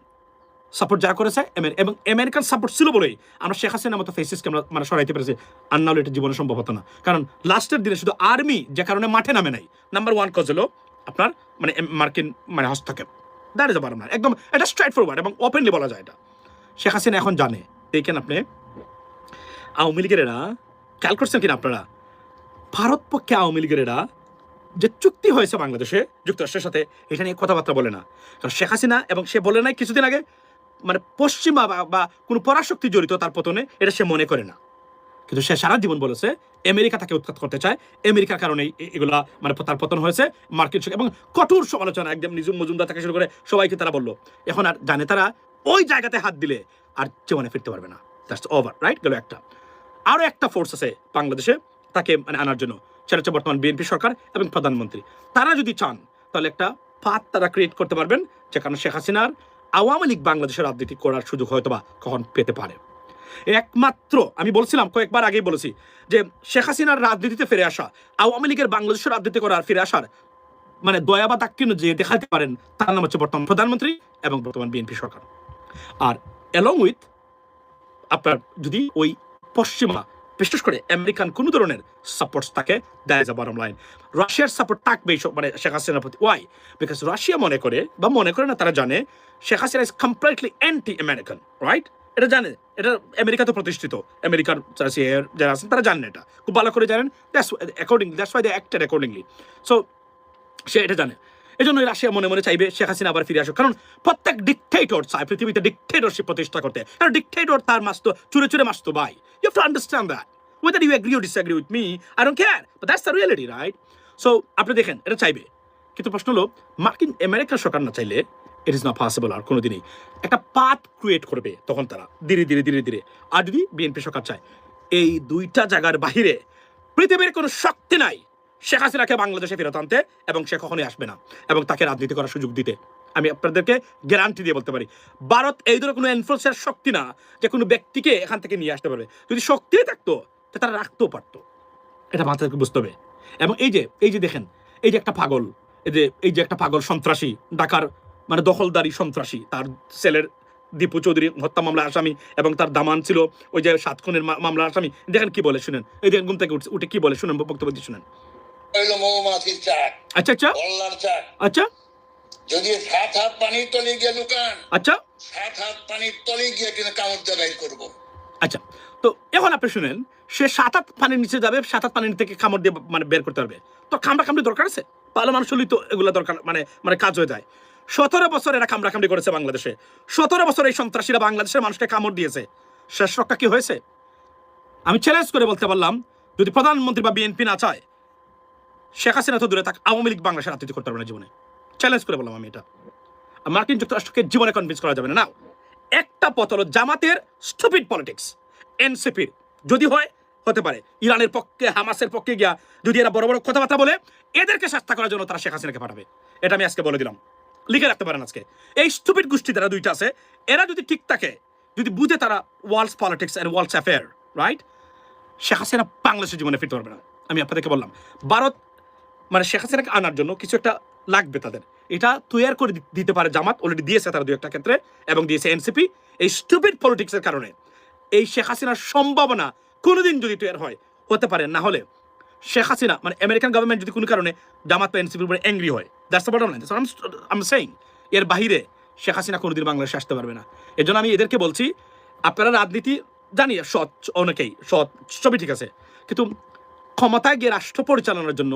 support যা করেছে, এবং আমেরিকান সাপোর্ট ছিল বলেই আমরা শেখ হাসিনার মতো ফেসিসকে আমরা মানে সরাইতে পেরেছি। আর নাহলে এটা জীবনে সম্ভব হতো না। কারণ লাস্টের দিনে শুধু আর্মি যে কারণে মাঠে নামে নাই, নাম্বার ওয়ান কজ হলো আপনার মানে মার্কিন মানে হস্তক্ষেপ। That is a bottom line. একদম এটা স্ট্রেট ফরওয়ার্ড এবং ওপেনলি বলা যায় এটা। শেখ হাসিনা এখন জানে, দেখেন আপনি আওয়ামী লীগের এরা খেয়াল করছেন কিনা আপনারা, ভারত পক্ষে আওয়ামী লীগের এরা যে চুক্তি হয়েছে বাংলাদেশে যুক্তরাষ্ট্রের সাথে, এটা নিয়ে কথাবার্তা বলে না। কারণ শেখ হাসিনা, এবং সে বলে নাই কিছুদিন আগে, মানে পশ্চিমা বা কোনো পরাশক্তি জড়িত তার পতনে, এটা সে মনে করে না। কিন্তু সে সারা জীবন বলেছে আমেরিকা তাকে উৎখাত করতে চায়, আমেরিকার কারণে এগুলা মানে তার পতন হয়েছে। মার্কিন এবং কঠোর সমালোচনা একদম নিজুম মজুমদার থেকে শুরু করে সবাইকে তারা বললো। এখন আর জানে তারা ওই জায়গাতে হাত দিলে আর জীবনে ফিরতে পারবে না। That's over, right? গেল একটা। আরও একটা ফোর্স আছে বাংলাদেশে তাকে মানে আনার জন্য, সেটা হচ্ছে বর্তমান বিএনপি সরকার এবং প্রধানমন্ত্রী। তারা যদি চান তাহলে একটা পাথ তারা ক্রিয়েট করতে পারবেন, যে কারণে শেখ হাসিনার আওয়ামী লীগ বাংলাদেশের রাজনীতি করার সুযোগ হয়তো বা কখন পেতে পারে। একমাত্র আমি বলছিলাম, কয়েকবার আগেই বলেছি, যে শেখ হাসিনার রাজনীতিতে ফিরে আসা, আওয়ামী লীগের বাংলাদেশের রাজনীতি করার ফিরে আসার মানে দয়া বা দাক্ষিণ্য যে দেখাতে পারেন, তার নাম হচ্ছে বর্তমান প্রধানমন্ত্রী এবং বর্তমান বিএনপি সরকার। আর অ্যালং উইথ আপনার যদি ওই পশ্চিমা, বিশেষ করে আমেরিকান কোনো ধরনের সাপোর্টস থাকে, that is a bottom line. রাশিয়ার সাপোর্ট থাকবে মানে শেখ হাসিনার প্রতি। ওয়াই? বিকজ রাশিয়া মনে করে, বা মনে করে না, তারা জানে Sheikh Hasina is completely anti American, right? এটা জানে, এটা আমেরিকাতে প্রতিষ্ঠিত, আমেরিকার যারা আছেন তারা জানেন, এটা খুব ভালো করে জানেন। That's why they acted accordingly. So সে এটা জানে, এই জন্য রাশিয়া মনে মনে চাইবে শেখ হাসিনা আবার ফিরে আসুক। কারণ প্রত্যেক ডিকটেটর চায় পৃথিবীতে ডিকটেটরশিপ প্রতিষ্ঠা করতে। কারণ ডিকটেটর তার মাস্তো চুরে চুরে মাস্তো ভাই। You have to understand that. Whether you agree or disagree with me, I don't care. But that's the reality, right? So আপনি দেখেন এটা চাইবে, কিন্তু প্রশ্ন হলো মার্কিন আমেরিকার সরকার না চাইলে ইট ইজ নট পসিবল। আর কোনোদিনই একটা পাথ ক্রিয়েট করবে তখন তারা ধীরে ধীরে ধীরে ধীরে। আর যদি বিএনপি সরকার চায়, এই দুইটা জায়গার বাহিরে পৃথিবীর কোনো শক্তি নাই শেখ হাসিনাকে বাংলাদেশে ফেরত আনতে, এবং সে কখনোই আসবে না, এবং তাকে রাজনীতি করার সুযোগ দিতে। আমি আপনাদেরকে গ্যারান্টি দিয়ে বলতে পারি, ভারত এই ধরনের কোনো এনফোর্সের শক্তি না যে কোনো ব্যক্তিকে এখান থেকে নিয়ে আসতে পারবে। যদি শক্তি থাকতো তারা রাখতেও পারতো, এটা মাথায় বুঝতে হবে। এবং এই যে দেখেন, এই যে একটা পাগল, এই যে একটা পাগল সন্ত্রাসী, ঢাকার মানে দখলদারি সন্ত্রাসী, তার সেলের দীপু চৌধুরী হত্যা মামলা আসামি এবং তার দামান ছিল ওই যে 7 খুনের মামলার আসামি। দেখেন কি বলে শুনেন, এই দেখেন ঘুম থেকে উঠে কি বলে শুনেন, বক্তব্য দিয়ে শুনেন। মৌমাছির চাক, আচ্ছা আচ্ছা বল্লার চাক, আচ্ছা যদি 7 হাত পানির তলে গিয়ে লুকান, আচ্ছা 7 হাত পানির তলে গিয়ে কিন্তু কামড় দিয়ে বাইর করবো। আচ্ছা, তো এখন আপনি শুনেন, সে 7 হাত পানির নিচে যাবে, 7 হাত পানির থেকে কামড় দিয়ে মানে বের করতে পারবে। তো কামড়ি দরকার আছে? ভালো মানুষ হলেই তো এগুলো দরকার, মানে কাজ হয়ে যায়। 17 বছর এরা কামড়ি করেছে বাংলাদেশে, 17 বছর এই সন্ত্রাসীরা বাংলাদেশের মানুষকে কামড় দিয়েছে। শেষ রক্ষা কি হয়েছে? আমি চ্যালেঞ্জ করে বলতে পারলাম, যদি প্রধানমন্ত্রী বা বিএনপি না চায়, শেখ হাসিনা তো দূরে থাক, আওয়ামী লীগ বাংলাদেশের রাজনীতি করতে পারবে না জীবনে। চ্যালেঞ্জ করে বললাম আমি এটা। মার্কিন যুক্তরাষ্ট্রকে জীবনে কনভিন্স করা যাবে না। নাও একটা পথ হলো জামাতের স্টুপিড পলিটিক্স, এনসিপির যদি হয় হতে পারে, ইরানের পক্ষে হামাসের পক্ষে গিয়া যদি এরা বড় বড় কথাবার্তা বলে, এদেরকে শাস্তি করার জন্য তারা শেখ হাসিনাকে পাঠাবে। এটা আমি আজকে বলে দিলাম, লিখে রাখতে পারেন আজকে। এই স্টুপিড গোষ্ঠী তারা দুইটা আছে, এরা যদি ঠিক থাকে, যদি বুঝে তারা world's politics and world's affair, right, Sheikh Hasina বাংলাদেশের জীবনে ফিরতে পারবে না। আমি আপনাদেরকে বললাম, ভারত মানে শেখ হাসিনাকে আনার জন্য কিছু একটা লাগবে তাদের, এটা তৈরি করে দিতে পারে জামাত, অলরেডি দিয়েছে তারা 2-1টা ক্ষেত্রে, এবং দিয়েছে এনসিপি। এই স্টুপিড পলিটিক্সের কারণে এই শেখ হাসিনার সম্ভাবনা কোনোদিন যদি তৈরি হয় হতে পারে, না হলে শেখ হাসিনা মানে আমেরিকান গভর্নমেন্ট যদি কোনো কারণে জামাত বা এনসিপির উপরে অ্যাংরি হয়, that's the bottom line, I am saying. এর বাহিরে শেখ হাসিনা কোনোদিন বাংলাদেশে আসতে পারবে না। এর জন্য আমি এদেরকে বলছি, আপনারা রাজনীতি জানি সৎ, অনেকেই সৎ, সবই ঠিক আছে, কিন্তু ক্ষমতায় গিয়ে রাষ্ট্র পরিচালনার জন্য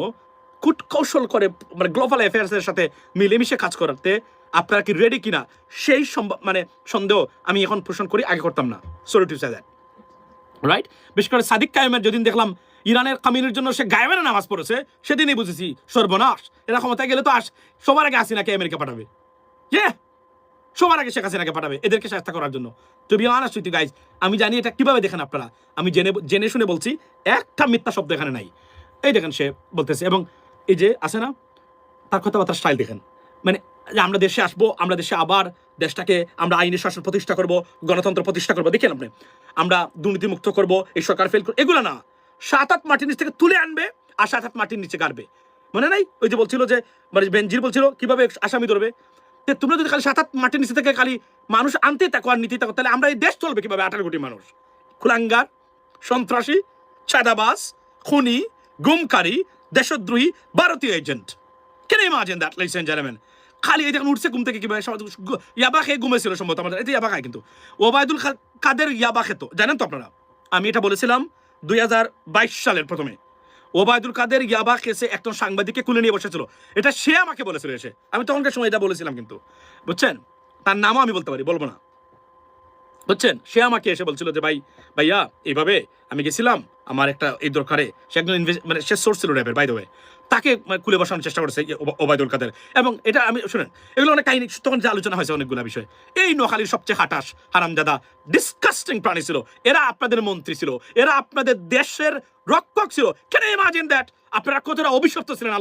কৌশল করে মানে গ্লোবাল অ্যাফেয়ার্সের সাথে মিলেমিশে কাজ করতে আপনারা কি রেডি কিনা, সেই মানে সন্দেহ আমি এখন পোষণ করি, আগে করতাম না। Sorry to say that, right. বিশেষ করে সাদিক কায়েমের যেদিন দেখলাম ইরানের কামিনের জন্য সে গায়েবের নামাজ পড়েছে, সেদিনই বুঝেছি সর্বনাশ। এরা ক্ষমতায় গেলে তো সবার আগে হাসিনাকে আমেরিকা পাঠাবে, সবার আগে শেখ হাসিনাকে পাঠাবে এদেরকে সাহায্য করার জন্য। To be honest with you guys, আমি জানি এটা কিভাবে দেখেন আপনারা, আমি জেনে শুনে বলছি, একটা মিথ্যা শব্দ এখানে নাই। এই দেখেন সে বলতেছে, এবং এই যে আছে না তার কথাবার্তার স্টাইল দেখেন, মানে আমরা দেশে আসবো, আমরা দেশে আবার দেশটাকে আমরা আইনের শাসন প্রতিষ্ঠা করব, গণতন্ত্র প্রতিষ্ঠা করবো, দেখেন আপনি, আমরা দুর্নীতিমুক্ত করবো, এই সরকার ফেল করবো, এগুলো না। 7 হাত মাটির নিচ থেকে তুলে আনবে আর 7 হাত মাটির নিচে গাড়বে। মনে নাই ওই যে বলছিল যে মানে বেনজির বলছিল কিভাবে আসামি ধরবে, তোমরা যদি খালি 7 হাত মাটির নিচে থেকে খালি মানুষ আনতে থাকো আর নিতে থাকো, তাহলে আমরা এই দেশ চলবে কিভাবে? 18 কোটি মানুষ কুলাঙ্গার, সন্ত্রাসী, চাঁদাবাজ, খুনি, গুমকারী, দেশদ্রোহী, ভারতীয় agent. Can you imagine that, ladies and gentlemen? খালি এই দেখুন উঠছে ঘুম থেকে কিভাবে, ইয়াবা খেয়ে ঘুমেছিল সম্ভবত আমাদের, এই যে ইয়াবা খায়, কিন্তু ওবায়দুল কাদের ইয়াবা খেত, জানেন তো আপনারা। আমি এটা বলেছিলাম 2022 সালের প্রথমে, ওবায়দুল কাদের ইয়াবা খেয়েছে, একজন সাংবাদিককে কুলে নিয়ে বসেছিল, এটা সে আমাকে বলেছিল এসে, আমি তখনকার সময় এটা বলেছিলাম, কিন্তু বুঝছেন, তার নামও আমি বলতে পারি, বলবো না, বুঝছেন। সে আমাকে এসে বলছিল যে ভাইয়া এইভাবে আমি গেছিলাম আমার একটা এই দরকারে, সে একজন মানে সে সোর্স ছিল র্যাবের, বাই দ্য ওয়ে, তাকে খুলে বসানোর চেষ্টা করেছে ওবায়দুল কাদের। এবং এটা আমি শুনেন, এগুলো অনেক কাহিনী, তখন যে আলোচনা হয়েছে অনেকগুলো বিষয়। এই নোয়াখালীর সবচেয়ে হাটাস হারামজাদা ডিসকাস্টিং প্রাণী ছিল এরা, আপনাদের মন্ত্রী ছিল, এরা আপনাদের দেশের রক্ষক ছিল। কেন ইমাজিন দ্যাট, আপনারা কতটা অভিশপ্ত ছিলেন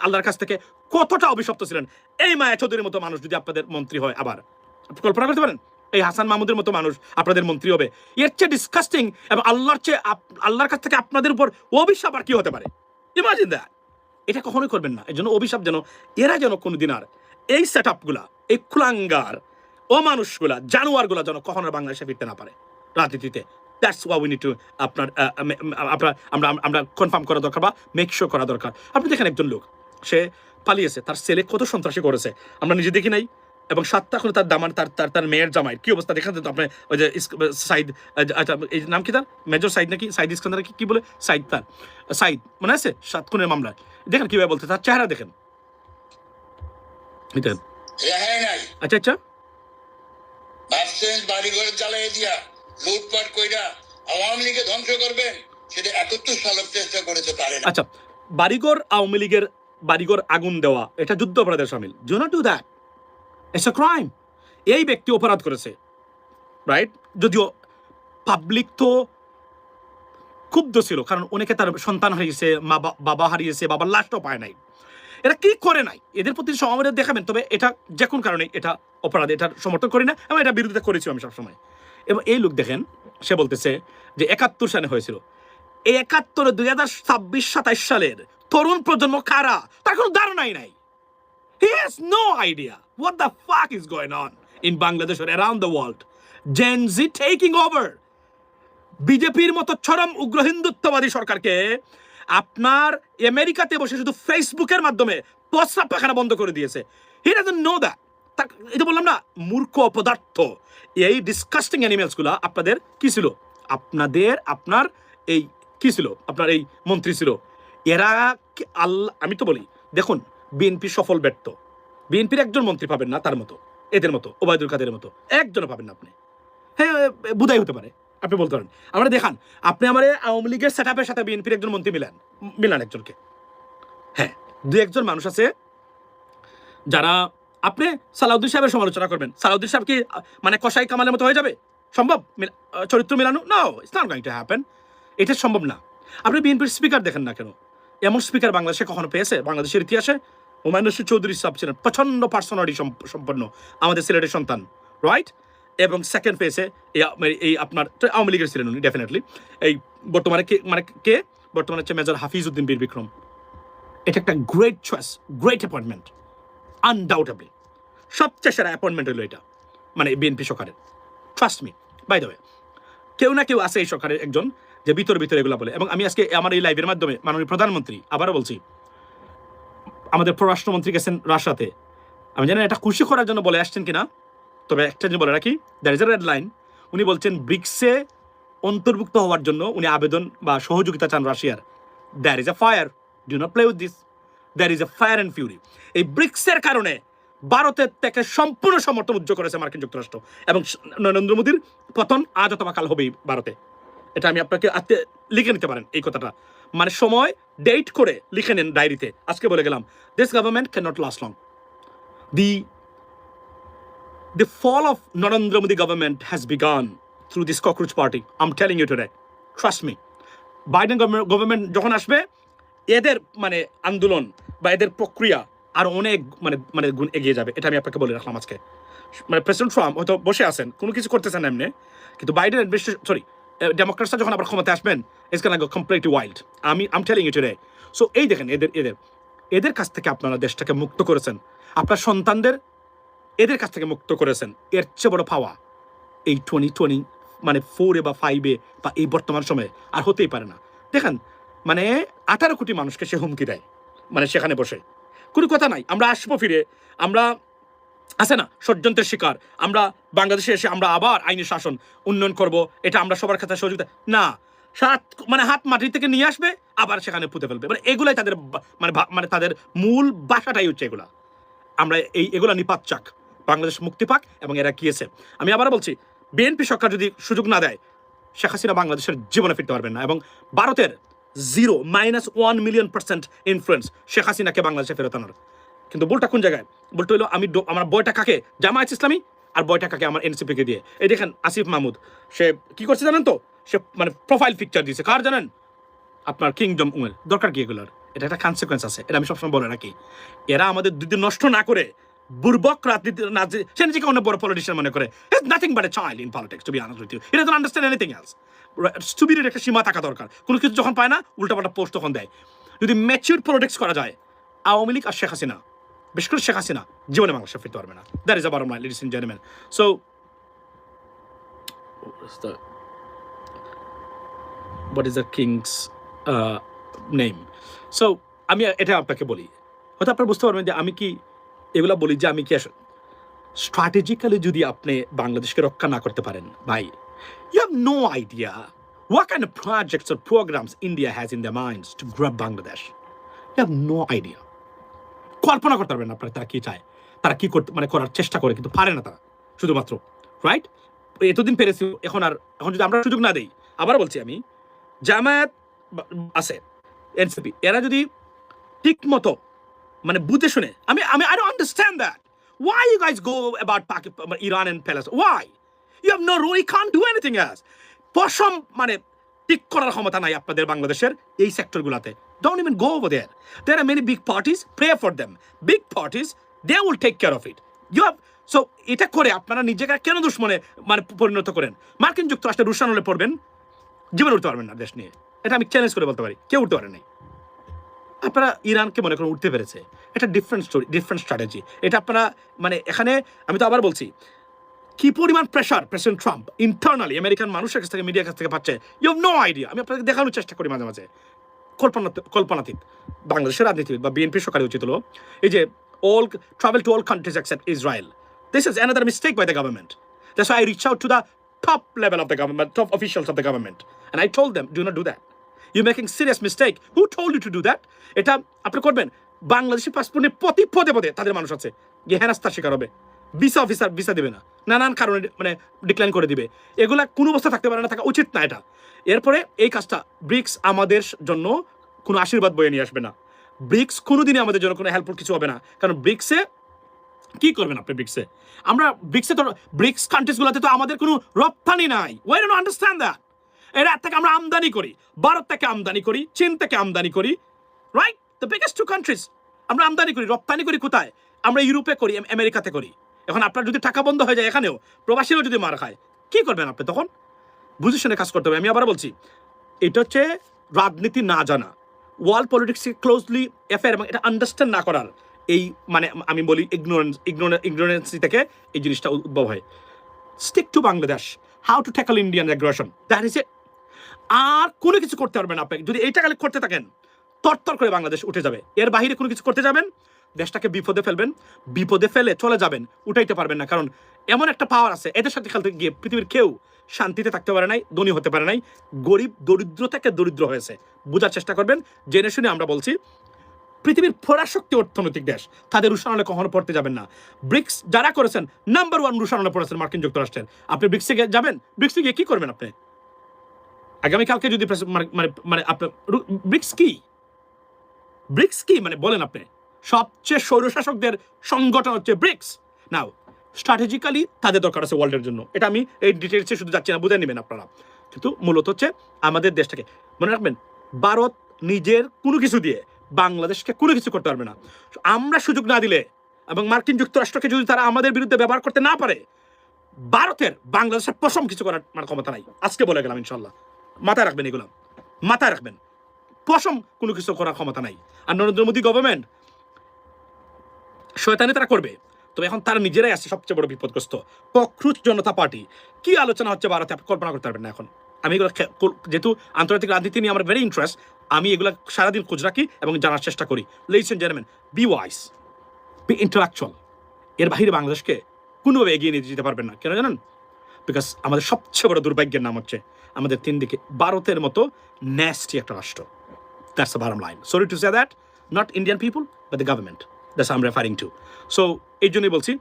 আল্লাহর কাছ থেকে, কতটা অভিশপ্ত ছিলেন। এই মায়া চৌধুরীর মতো মানুষ যদি আপনাদের মন্ত্রী হয়, আবার কল্পনা করতে পারেন এই হাসান মাহমুদের মতো মানুষ আপনাদের মন্ত্রী হবে, এর চেয়ে ডিসকাস্টিং এবং আল্লাহর কাছ থেকে আপনাদের উপর অভিশাপ আর কি হতে পারে? Imagine that. এটা কখনোই করবেন না। এই জন্য অভিশাপ যেন এরা যেন কোনোদিন আর এই সেট আপগুলা, এই কুলাঙ্গার অমানুষগুলা, জানোয়ারগুলা যেন কখনো বাংলাদেশে ফিরতে না পারে রাজনীতিতে। That's why we need to আমরা কনফার্ম করা দরকার বা মেক শিওর করা দরকার। আপনি দেখেন একজন লোক সে পালিয়েছে, তার ছেলে কত সন্ত্রাসী করেছে আমরা নিজে দেখি নাই, এবং 7টা করে তার দামান, তার মেয়ের জামাই কি অবস্থা দেখেন তো আপনি। ওই যে সাইদ, এই নাম কি তার, মেজর সাইদ নাকি, সাইদ ইস্কান্দার কি বলে, সাইদ মনে আছে 7 খুনের মামলায়, দেখেন কিভাবে বলতে, তার চেহারা দেখেন। আচ্ছা আচ্ছা, ভাবছেন বাড়িঘর জ্বালিয়ে দিয়া লুটপাট কইরা আওয়ামী লীগে ধ্বংস করবেন, সেটা 71 সালের চেষ্টা করেছে, পারে না। আচ্ছা, বাড়িঘর আওয়ামী লীগের বাড়িঘর আগুন দেওয়া এটা যুদ্ধ অপরাধের শামিল। Do not do that, it's a crime. এই ব্যক্তি অপরাধ করেছে, রাইট। যদিও পাবলিক তো ক্ষুব্ধ ছিল, কারণ অনেকে তার সন্তান হারিয়েছে, বাবা হারিয়েছে, বাবার লাশটাও পায় নাই। এরা কি করে নাই, এদের প্রতি সমবেদনা দেখাবেন, তবে এটা যে কোন কারণে এটা অপরাধ, এটার সমর্থন করি না এবং এটা বিরোধিতা করেছি আমি সবসময়। এবং এই লোক দেখেন, সে বলতেছে যে 71 সালে হয়েছিল, এই 71 2026-27 সালের তরুণ প্রজন্ম কারা তার কোনো ধারণাই নাই। He has no idea what the fuck is going on in Bangladesh or around the world. Gen Z taking over. বিজেপির মতো চরম উগ্র হিন্দুত্ববাদী সরকারকে আপনার আমেরিকাতে বসে শুধু ফেসবুকের মাধ্যমে প্রস্রাব পায়খানা বন্ধ করে দিয়েছে। He doesn't know that. এটা বললাম না, মূর্খ অপদার্থ। এই ডিসকাস্টিং অ্যানিমেলসগুলো আপনাদের কি ছিল? আপনার এই কি ছিল? আপনার এই মন্ত্রী ছিল। এরা আল্লাহ, আমি তো বলি দেখুন, বিএনপি সফল ব্যর্থ। বিএনপির একজন মন্ত্রী পাবেন না তার মতো, এদের মতো, ওবায়দুল কাদের মতো একজনও পাবেন না আপনি। হ্যাঁ, বুধাই হতে পারে, আপনি বলতে পারেন। আমরা দেখান, আপনি আমার আওয়ামী লীগের সেট আপের সাথে বিএনপির একজন মন্ত্রী মিলান একজনকে। হ্যাঁ, দু একজন মানুষ আছে যারা আপনি সালাউদ্দিন সাহেবের সমালোচনা করবেন। সালাউদ্দিন সাহেব কি মানে কসাই কামালের মতো হয়ে যাবে? সম্ভব চরিত্র মিলানো? No, it's not going to happen. এটা সম্ভব না। আপনি বিএনপির স্পিকার দেখেন না কেন? এমন স্পিকার বাংলাদেশে কখনো পেয়েছে? বাংলাদেশের ইতিহাসে হুমায়ুন রশিদ চৌধুরী সাহেব ছিলেন প্রচন্ড পার্সোনালিটি সম্পন্ন, আমাদের সিলেটের সন্তান, রাইট? এবং সেকেন্ড পেয়েছে এই আপনার আওয়ামী লীগের ছিলেন উনি, ডেফিনেটলি। এই বর্তমানে কে বর্তমানে হচ্ছে মেজর হাফিজ উদ্দিন বীর বিক্রম। এটা একটা great choice, great appointment, undoubtably সবচেয়ে সেরা অ্যাপয়েন্টমেন্ট হলো এটা, মানে বিএনপি সরকারের। Trust me, by the way, কেউ না কেউ আছে এই সরকারের একজন যে ভিতরে এগুলো বলে। এবং আমি আজকে আমার এই লাইভের মাধ্যমে মাননীয় প্রধানমন্ত্রী, আবারও বলছি, আমাদের পররাষ্ট্রমন্ত্রী গেছেন রাশিয়াতে। আমি জানি এটা খুশি করার জন্য বলে আসছেন কিনা, তবে একটা জিনিস বলে রাখি, that is a red line. উনি বলছেন ব্রিক্সে অন্তর্ভুক্ত হওয়ার জন্য উনি আবেদন বা সহযোগিতা চান রাশিয়ার। There is a fire, do not play with this, there is a fire and fury. এই ব্রিক্সের কারণে ভারতের থেকে সম্পূর্ণ সমর্থন উজ্জ্বল করেছে মার্কিন যুক্তরাষ্ট্র, এবং নরেন্দ্র মোদীর পতন আজ অথবা কাল হবেই ভারতে। এটা আমি আপনাকে লিখে নিতে পারেন এই কথাটা, মানে সময় ডেট করে লিখে নেন ডায়েরিতে। আজকে বলে গেলাম, this government can not last long. The fall of Narendra Modi government has begun through this cockroach party. I'm telling you today. Trust me. Biden government যখন আসবে, এদের মানে আন্দোলন বা এদের প্রক্রিয়া আর অনেক মানে গুণ এগিয়ে যাবে। এটা আমি আপনাকে বলে রাখলাম আজকে। মানে প্রেসিডেন্ট ট্রাম্প হয়তো বসে আছেন, কোনো কিছু করতেছেন না এমনি, কিন্তু বাইডেন ডেমোক্রেটসরা যখন আবার ক্ষমতায় আসবেন, it's gonna go completely wild. I'm telling you today. So এই দেখেন, এদের কাছ থেকে আপনারা দেশটাকে মুক্ত করেছেন, আপনার সন্তানদের এদের কাছ থেকে মুক্ত করেছেন। এর চেয়ে বড় পাওয়া এই 2020 মানে 4 বা 5 বা এই বর্তমান সময়ে আর হতেই পারে না। দেখেন, মানে 18 কোটি মানুষকে সে হুমকি দেয়, মানে সেখানে বসে কোনো কথা নাই। আমরা আসবো ফিরে, আমরা আছে না ষড়যন্ত্রের শিকার, আমরা বাংলাদেশে এসে আমরা আবার আইনি শাসন উন্নয়ন করব, এটা আমরা সবার কাছে সহযোগিতা না, হাত মাটি থেকে নিয়ে আসবে, আবার সেখানে পুঁতে ফেলবে। মানে এগুলাই তাদের মানে তাদের মূল বাসাটাই হচ্ছে এগুলা। আমরা এগুলা নিপাত চাক, বাংলাদেশ মুক্তি পাক, এবং এরা গিয়েছে। আমি আবার বলছি, বিএনপি সরকার যদি সুযোগ না দেয়, শেখ হাসিনা বাংলাদেশের জীবনে ফিরতে পারবেন না। এবং ভারতের -1 মিলিয়ন% ইনফ্লুয়েন্স শেখ হাসিনাকে বাংলাদেশে ফেরত আনার। কিন্তু বলটা কোন জায়গায়? বলটা হলো আমার বয়টা কাকে? জামায়াত ইসলামী, আর বয়টা কাকে? আমার এনসিপিকে দিয়ে। এই দেখেন আসিফ মাহমুদ, সে কি করছে জানেন তো? সে মানে প্রোফাইল পিকচার দিয়েছে কার জানেন? আপনার কিংডম উমের। দরকার কি এগুলোর? এটা একটা কনসিকুয়েন্স আছে, এটা আমি সবসময় বলে রাখি। এরা আমাদের দুদিন নষ্ট না করে বুর্বক রাজনীতি, সে নিজেকে অনেক বড় পলিটিশিয়ান মনে করে। It's nothing but a child in politics, to be honest with you. It doesn't understand anything else. স্টুপিডের একটা সীমা থাকা দরকার। কোনো কিছু যখন পায় না, উল্টাপাল্টা পোস্ট তখন দেয়। যদি ম্যাচিউর পলিটিক্স করা যায়, আওয়ামী লীগ আর শেখ হাসিনা, বিশেষ করে শেখ হাসিনা, জীবনে বাংলাদেশে ফিরতে পারবে না। That is a bottom line, ladies and gentleman. So what is the king's name? So আমি এটা আপনাকে বলি, হয়তো আপনারা বুঝতে পারবেন যে আমি কি এগুলা বলি, যে আমি কি স্ট্র্যাটেজিক্যালি যদি আপনি বাংলাদেশকে রক্ষা না করতে পারেন, ভাই, you have no idea what kind of projects or programs India has in their minds to grab Bangladesh. You have no idea. কল্পনা করতে পারবেন আপনারা তারা কি চায়, তারা কি করতে মানে করার চেষ্টা করে, কিন্তু পারে না তারা, শুধুমাত্র, রাইট? এতদিন পেরেছি, এখন যদি আমরা সুযোগ না দেই, আবার বলছি আমি, জামায়াত আছে, এনসিপি, এরা যদি ঠিক মতো মানে বুঝে শুনে, আমি I don't understand that. Why you guys go about Iran and Palestine? Why? You have no role, you can't do anything else. পশম মানে ঠিক করার ক্ষমতা নাই আপনাদের বাংলাদেশের এই সেক্টরগুলোতে। Don't even go over there. There are many big parties, pray for them. Big parties, they will take care of it. You have, so এটা করে আপনারা নিজেকে কেন দুশ্মনে মানে পরিণত করেন? মার্কিন যুক্তরাষ্ট্রের রুশান হলে পড়বেন, জীবনে উঠতে পারবেন না দেশ নিয়ে। এটা আমি চ্যালেঞ্জ করে বলতে পারি, কেউ উঠতে পারে নাই। আপনারা ইরানকে মনে করেন উঠতে পেরেছে, এটা ডিফারেন্ট স্টোরি, ডিফারেন্ট স্ট্র্যাটেজি। এটা আপনারা মানে এখানে আমি তো আবার বলছি, কি পরিমাণ pressure president Trump internally American মানুষের কাছ থেকে মিডিয়ার কাছ থেকে পাচ্ছে, ইউ হ্যাভ নো আইডিয়া। আমি আপনাকে দেখানোর চেষ্টা করি মাঝে মাঝে, কল্পনাতীত। বাংলাদেশের রাজনীতিবিদ বা বিএনপি সরকারি উচিত হলো এই যে all travel to all countries except Israel. This is another mistake by the government. That's why I reached out to the top level of the government, top officials of the government, and I told them, do not do that. You're making serious mistake. Who told you to do that? এটা আপনি করবেন, বাংলাদেশি পাসপোর্টে প্রতি পদে পদে তাদের মানুষ আছে গিয়ে হেনাস্তার শিকার হবে, ভিসা অফিসার ভিসা দেবে না, নানান কারণে মানে ডিক্লাইন করে দিবে। এগুলা কোনো অবস্থা থাকতে পারে না, থাকা উচিত না এটা। এরপরে এই কাজটা ব্রিক্স আমাদের জন্য কোনো আশীর্বাদ বয়ে নিয়ে আসবে না। ব্রিক্স কোনোদিনই আমাদের জন্য কোনো হেল্পফুল কিছু হবে না, কারণ ব্রিক্সে কি করবেন আপনি? আমরা ব্রিক্সে তো ব্রিক্স কান্ট্রিজগুলোতে তো আমাদের কোনো রপ্তানি নাই। Why don't understand that? এরা থেকে আমরা আমদানি করি, ভারত থেকে আমদানি করি, চীন থেকে আমদানি করি, right? The biggest two countries আমরা আমদানি করি, রপ্তানি করি কোথায়? আমরা ইউরোপে করি, আমেরিকাতে করি। এখন আপনার যদি টাকা বন্ধ হয়ে যায় এখানেও, প্রবাসীরাও যদি মার খায়, কি করবেন আপনি তখন? বুঝে শুনে কাজ করতে হবে। আমি আবার বলছি, এটা হচ্ছে রাজনীতি না জানা, ওয়ার্ল্ড পলিটিক্সকে ক্লোজলি অ্যাফেয়ার এবং এটা আন্ডারস্ট্যান্ড না করার এই মানে আমি বলি ইগনোরেন্সি থেকে এই জিনিসটা উদ্ভব হয়। Stick to Bangladesh, how to tackle Indian aggression, that is it. আর কোনো কিছু করতে পারবেন আপনি যদি এইটা খালি করতে থাকেন, তরতর করে বাংলাদেশ উঠে যাবে। এর বাইরে কোনো কিছু করতে যাবেন, দেশটাকে বিপদে ফেলবেন, বিপদে ফেলে চলে যাবেন, উঠাইতে পারবেন না। কারণ এমন একটা পাওয়ার আছে, এদের সাথে খেলতে গিয়ে পৃথিবীর কেউ শান্তিতে থাকতে পারে নাই, ধনী হতে পারে নাই, গরিব দরিদ্র থেকে দরিদ্র হয়েছে। বোঝার চেষ্টা করবেন, জেনে শুনে আমরা বলছি। পৃথিবীর পরাশক্তি অর্থনৈতিক দেশ, তাদের রুশানলে কখনো পড়তে যাবেন না। ব্রিক্স যারা করেছেন নাম্বার 1 রুশানলে পড়েছেন মার্কিন যুক্তরাষ্ট্রের। আপনি ব্রিক্সে যাবেন, ব্রিক্সে গিয়ে কি করবেন আপনি? আগামীকালকে যদি মানে আপনার ব্রিক্স কি মানে বলেন আপনি? সবচেয়ে স্বৈরশাসকদের সংগঠন হচ্ছে ব্রিক্স। নাও স্ট্র্যাটেজিক্যালি তাদের দরকার আছে ওয়ার্ল্ডের জন্য। এটা আমি এই ডিটেলসে শুধু যাচ্ছি না, বুঝে নেবেন আপনারা। কিন্তু মূলত হচ্ছে আমাদের দেশটাকে মনে রাখবেন, ভারত নিজের কোনো কিছু দিয়ে বাংলাদেশকে কোনো কিছু করতে পারবে না। আমরা সুযোগ না দিলে এবং মার্কিন যুক্তরাষ্ট্রকে যদি তারা আমাদের বিরুদ্ধে ব্যবহার করতে না পারে, ভারতের বাংলাদেশের পশম কিছু করার মানে ক্ষমতা নাই। আজকে বলে গেলাম, ইনশাল্লাহ মাথায় রাখবেন, এগুলো মাথায় রাখবেন। পশম কোনো কিছু করার ক্ষমতা নাই। আর নরেন্দ্র মোদী গভর্নমেন্ট শয়তানি তারা করবে, তবে এখন তারা নিজেরাই আছে সবচেয়ে বড় বিপদগ্রস্ত। ককরোচ জনতা পার্টি কি আলোচনা হচ্ছে ভারতে, আপনি কল্পনা করতে পারবেন না। এখন আমি এগুলো যেহেতু আন্তর্জাতিক রাজনীতি নিয়ে আমার ভেরি ইন্টারেস্ট, আমি এগুলো সারাদিন খোঁজ রাখি এবং জানার চেষ্টা করি। Ladies and gentleman, be wise, be intellectual. এর বাইরে বাংলাদেশকে কোনোভাবে এগিয়ে নিয়ে যেতে পারবেন না। কেন জানেন? বিকজ আমাদের সবচেয়ে বড় দুর্ভাগ্যের নাম হচ্ছে আমাদের তিন দিকে ভারতের মতো ন্যাস্টি একটা রাষ্ট্র। That's the bottom line. Sorry to say that, not Indian people but the government, that's I am referring two. So এই জন্যই বলছি।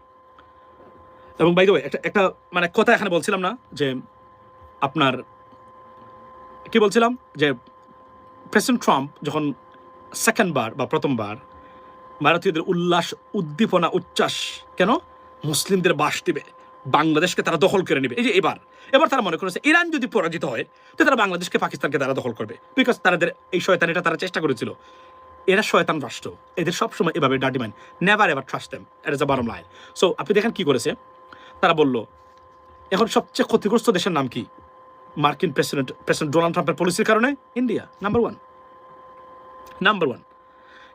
এবং বাই দ্য ওয়ে একটা মানে কথা এখানে বলছিলাম না যে আপনার কি বলছিলাম যে প্রেসিডেন্ট ট্রাম্প যখন সেকেন্ডবার বা প্রথমবার ভারতীয়দের উল্লাস উদ্দীপনা উচ্ছ্বাস, কেন মুসলিমদের বাস দিবে, বাংলাদেশকে তারা দখল করে নেবে। এই যে এবার তারা মনে করেছে ইরান যদি পরাজিত হয় তো তারা বাংলাদেশকে পাকিস্তানকে তারা দখল করবে, বিকজ তাদের এই শয়তানিটা তারা চেষ্টা করেছিল। এরা শয়তান রাষ্ট্র, এদের সবসময় এভাবে dirty mind, never ever trust them, it is a bottom line. So আপনি দেখেন কি করেছে তারা। বলল এখন সবচেয়ে ক্ষতিগ্রস্ত দেশের নাম কি? মার্কিন প্রেসিডেন্ট ডোনাল্ড ট্রাম্পের পলিসির কারণে ইন্ডিয়া নাম্বার ওয়ান।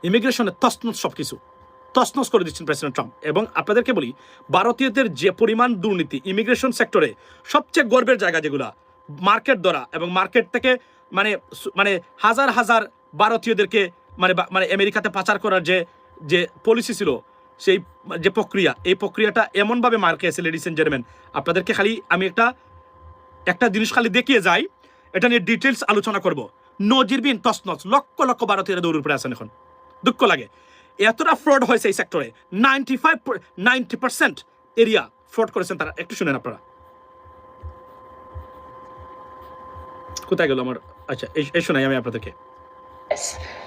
ইমিগ্রেশনে তছনছ সবকিছু তছনছ করে দিচ্ছেন প্রেসিডেন্ট ট্রাম্প। এবং আপনাদেরকে বলি, ভারতীয়দের যে পরিমাণ দুর্নীতি ইমিগ্রেশন সেক্টরে, সবচেয়ে গর্বের জায়গা যেগুলা মার্কেট দ্বারা এবং মার্কেট থেকে মানে হাজার হাজার ভারতীয়দেরকে মানে আমেরিকাতে পাচার করার যে পলিসি ছিল, সেই যে প্রক্রিয়া, এই প্রক্রিয়াটা এমনভাবে মার খেয়েছে। লেডিস এন্ড জেন্টলম্যান, আপনাদেরকে খালি আমি একটা জিনিস খালি দেখিয়ে যাই, এটা নিয়ে ডিটেলস আলোচনা করব। নজিরবিহীন তছনছ, লক্ষ লক্ষ ভারতীয়রা দৌড় উপরে আছেন। এখন দুঃখ লাগে এতটা ফ্রড হয়েছে এই সেক্টরে। 90% এরিয়া ফ্রড করেছেন তারা। একটু শুনেন আপনারা। কোথায় গেল আমার? আচ্ছা, এই শোনাই আমি আপনাদেরকে।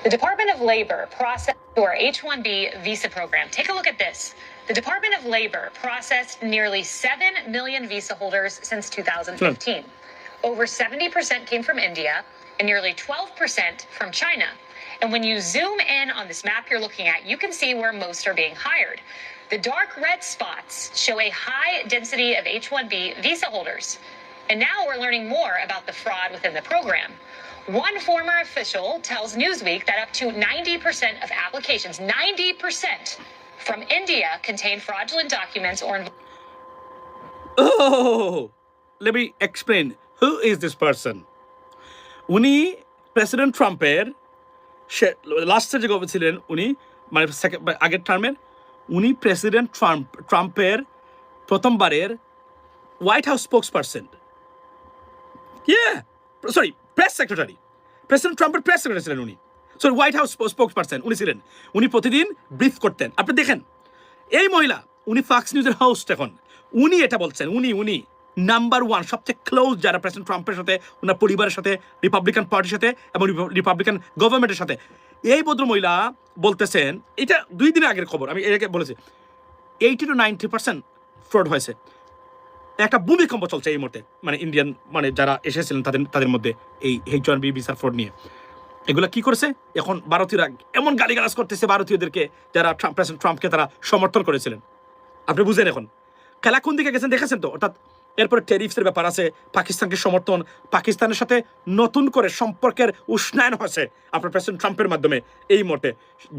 The Department of Labor processed your H-1B visa program. Take a look at this. The Department of Labor processed nearly 7 million visa holders since 2015. Over 70% came from India and nearly 12% from China. And when you zoom in on this map you're looking at, you can see where most are being hired. The dark red spots show a high density of H-1B visa holders. And now we're learning more about the fraud within the program. One former official tells Newsweek that up to 90% of applications, 90% from India, contain fraudulent documents or let me explain who is this person. উনি president ট্রাম্পের লাস্টের যে governor ছিলেন উনি, মানে আগের টার্মের, উনি প্রেসিডেন্ট ট্রাম্পের প্রথমবারের white house spokes person, press secretary, president ট্রাম্পের প্রেস সেক্রেটারি ছিলেন উনি, sorry white house spokes person উনি ছিলেন। উনি প্রতিদিন ব্রিফ করতেন। আপনি দেখেন এই মহিলা, উনি ফক্স নিউজের হোস্ট এখন, উনি এটা বলছেন, উনি নাম্বার ওয়ান সবচেয়ে ক্লোজ যারা প্রেসিডেন্ট ট্রাম্পের সাথে, ওনার পরিবারের সাথে, রিপাবলিকান পার্টির সাথে এবং রিপাবলিকান গভর্নমেন্টের সাথে। এই ভদ্র মহিলা বলতেছেন, এটা 2 দিন আগের খবর, আমি এটাকে বলেছি 80 to 90% ফ্রড হয়েছে। একটা ভূমিকম্প চলছে এই মুহূর্তে, মানে ইন্ডিয়ান, মানে যারা এসেছিলেন তাদের মধ্যে এই H1B ভিসা ফ্রড নিয়ে। এগুলা কি করেছে এখন ভারতীয়রা এমন গালিগালাজ করতেছে ভারতীয়দেরকে যারা প্রেসিডেন্ট ট্রাম্পকে তারা সমর্থন করেছিলেন। আপনি বুঝেন এখন খেলা কোন দিকে গেছেন দেখেছেন তো। অর্থাৎ এরপরে ট্যারিফসের ব্যাপার আছে, পাকিস্তানকে সমর্থন, পাকিস্তানের সাথে নতুন করে সম্পর্কের উষ্ণায়ন হয়েছে আপনার প্রেসিডেন্ট ট্রাম্পের মাধ্যমে এই মুহূর্তে,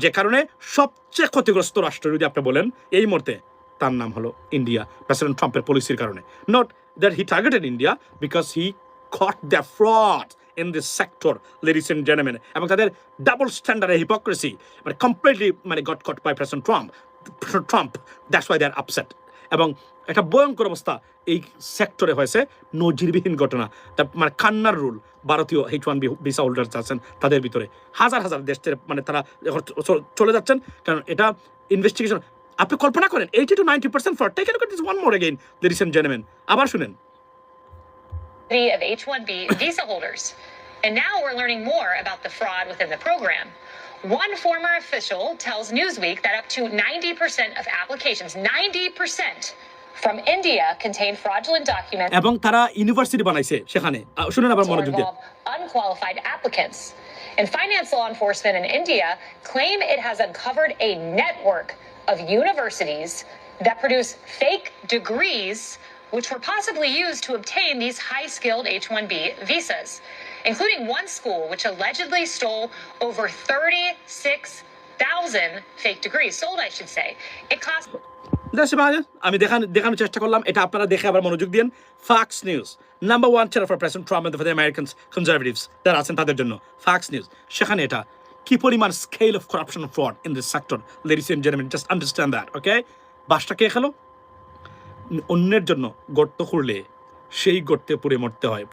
যে কারণে সবচেয়ে ক্ষতিগ্রস্ত রাষ্ট্র যদি আপনি বলেন এই মুহূর্তে, তার নাম হলো ইন্ডিয়া, প্রেসিডেন্ট ট্রাম্পের পলিসির কারণে। Not that he targeted India, because he caught the fraud in this sector, ladies and gentlemen, এবং তাদের ডাবল স্ট্যান্ডার্ড হিপোক্রেসি মানে কমপ্লিটলি মানে got caught by president Trump, that's why they are upset. এবং একটা ভয়ঙ্কর অবস্থা এই সেক্টরে হয়েছে, নজিরবিহীন ঘটনা, মানে কান্নার রুল। ভারতীয় H1B ভিসা হোল্ডার আছেন তাদের ভিতরে হাজার হাজার দেশ থেকে, মানে তারা এখন চলে যাচ্ছেন, কারণ এটা ইনভেস্টিগেশন। আপনি কল্পনা করেন 80 to 90% fraud. Take a look at this one more again, ladies and gentlemen, আবার শুনেন। Of H1B visa holders. And now we're learning more about the fraud within the program. One former official tells Newsweek that up to 90% of applications, 90% from India contain fraudulent documents এবং তারা university বানাইছে সেখানে। শুনুন আবার মনোযোগ দিয়ে। Unqualified applicants. And finance law enforcement in India claim it has uncovered a network of universities that produce fake degrees which were possibly used to obtain these high-skilled H1B visas, including one school which allegedly stole over 36,000 fake degrees, sold, I should say. It cost... আমি দেখানোর চেষ্টা করলাম, এটা আপনারা দেখে আবার মনোযোগ দিন। Fox News, number 1 channel for President Trump and for the American conservatives যারা আছেন তাদের জন্য ফক্স নিউজ। সেখানে এটা কি পরিমাণ scale of corruption fraud in this sector, ladies and gentleman, just understand that, okay? বাসটা কে খেলো? অন্যের জন্য গর্ত খুঁড়লে সেই গর্তে পুড়ে মরতে হয়।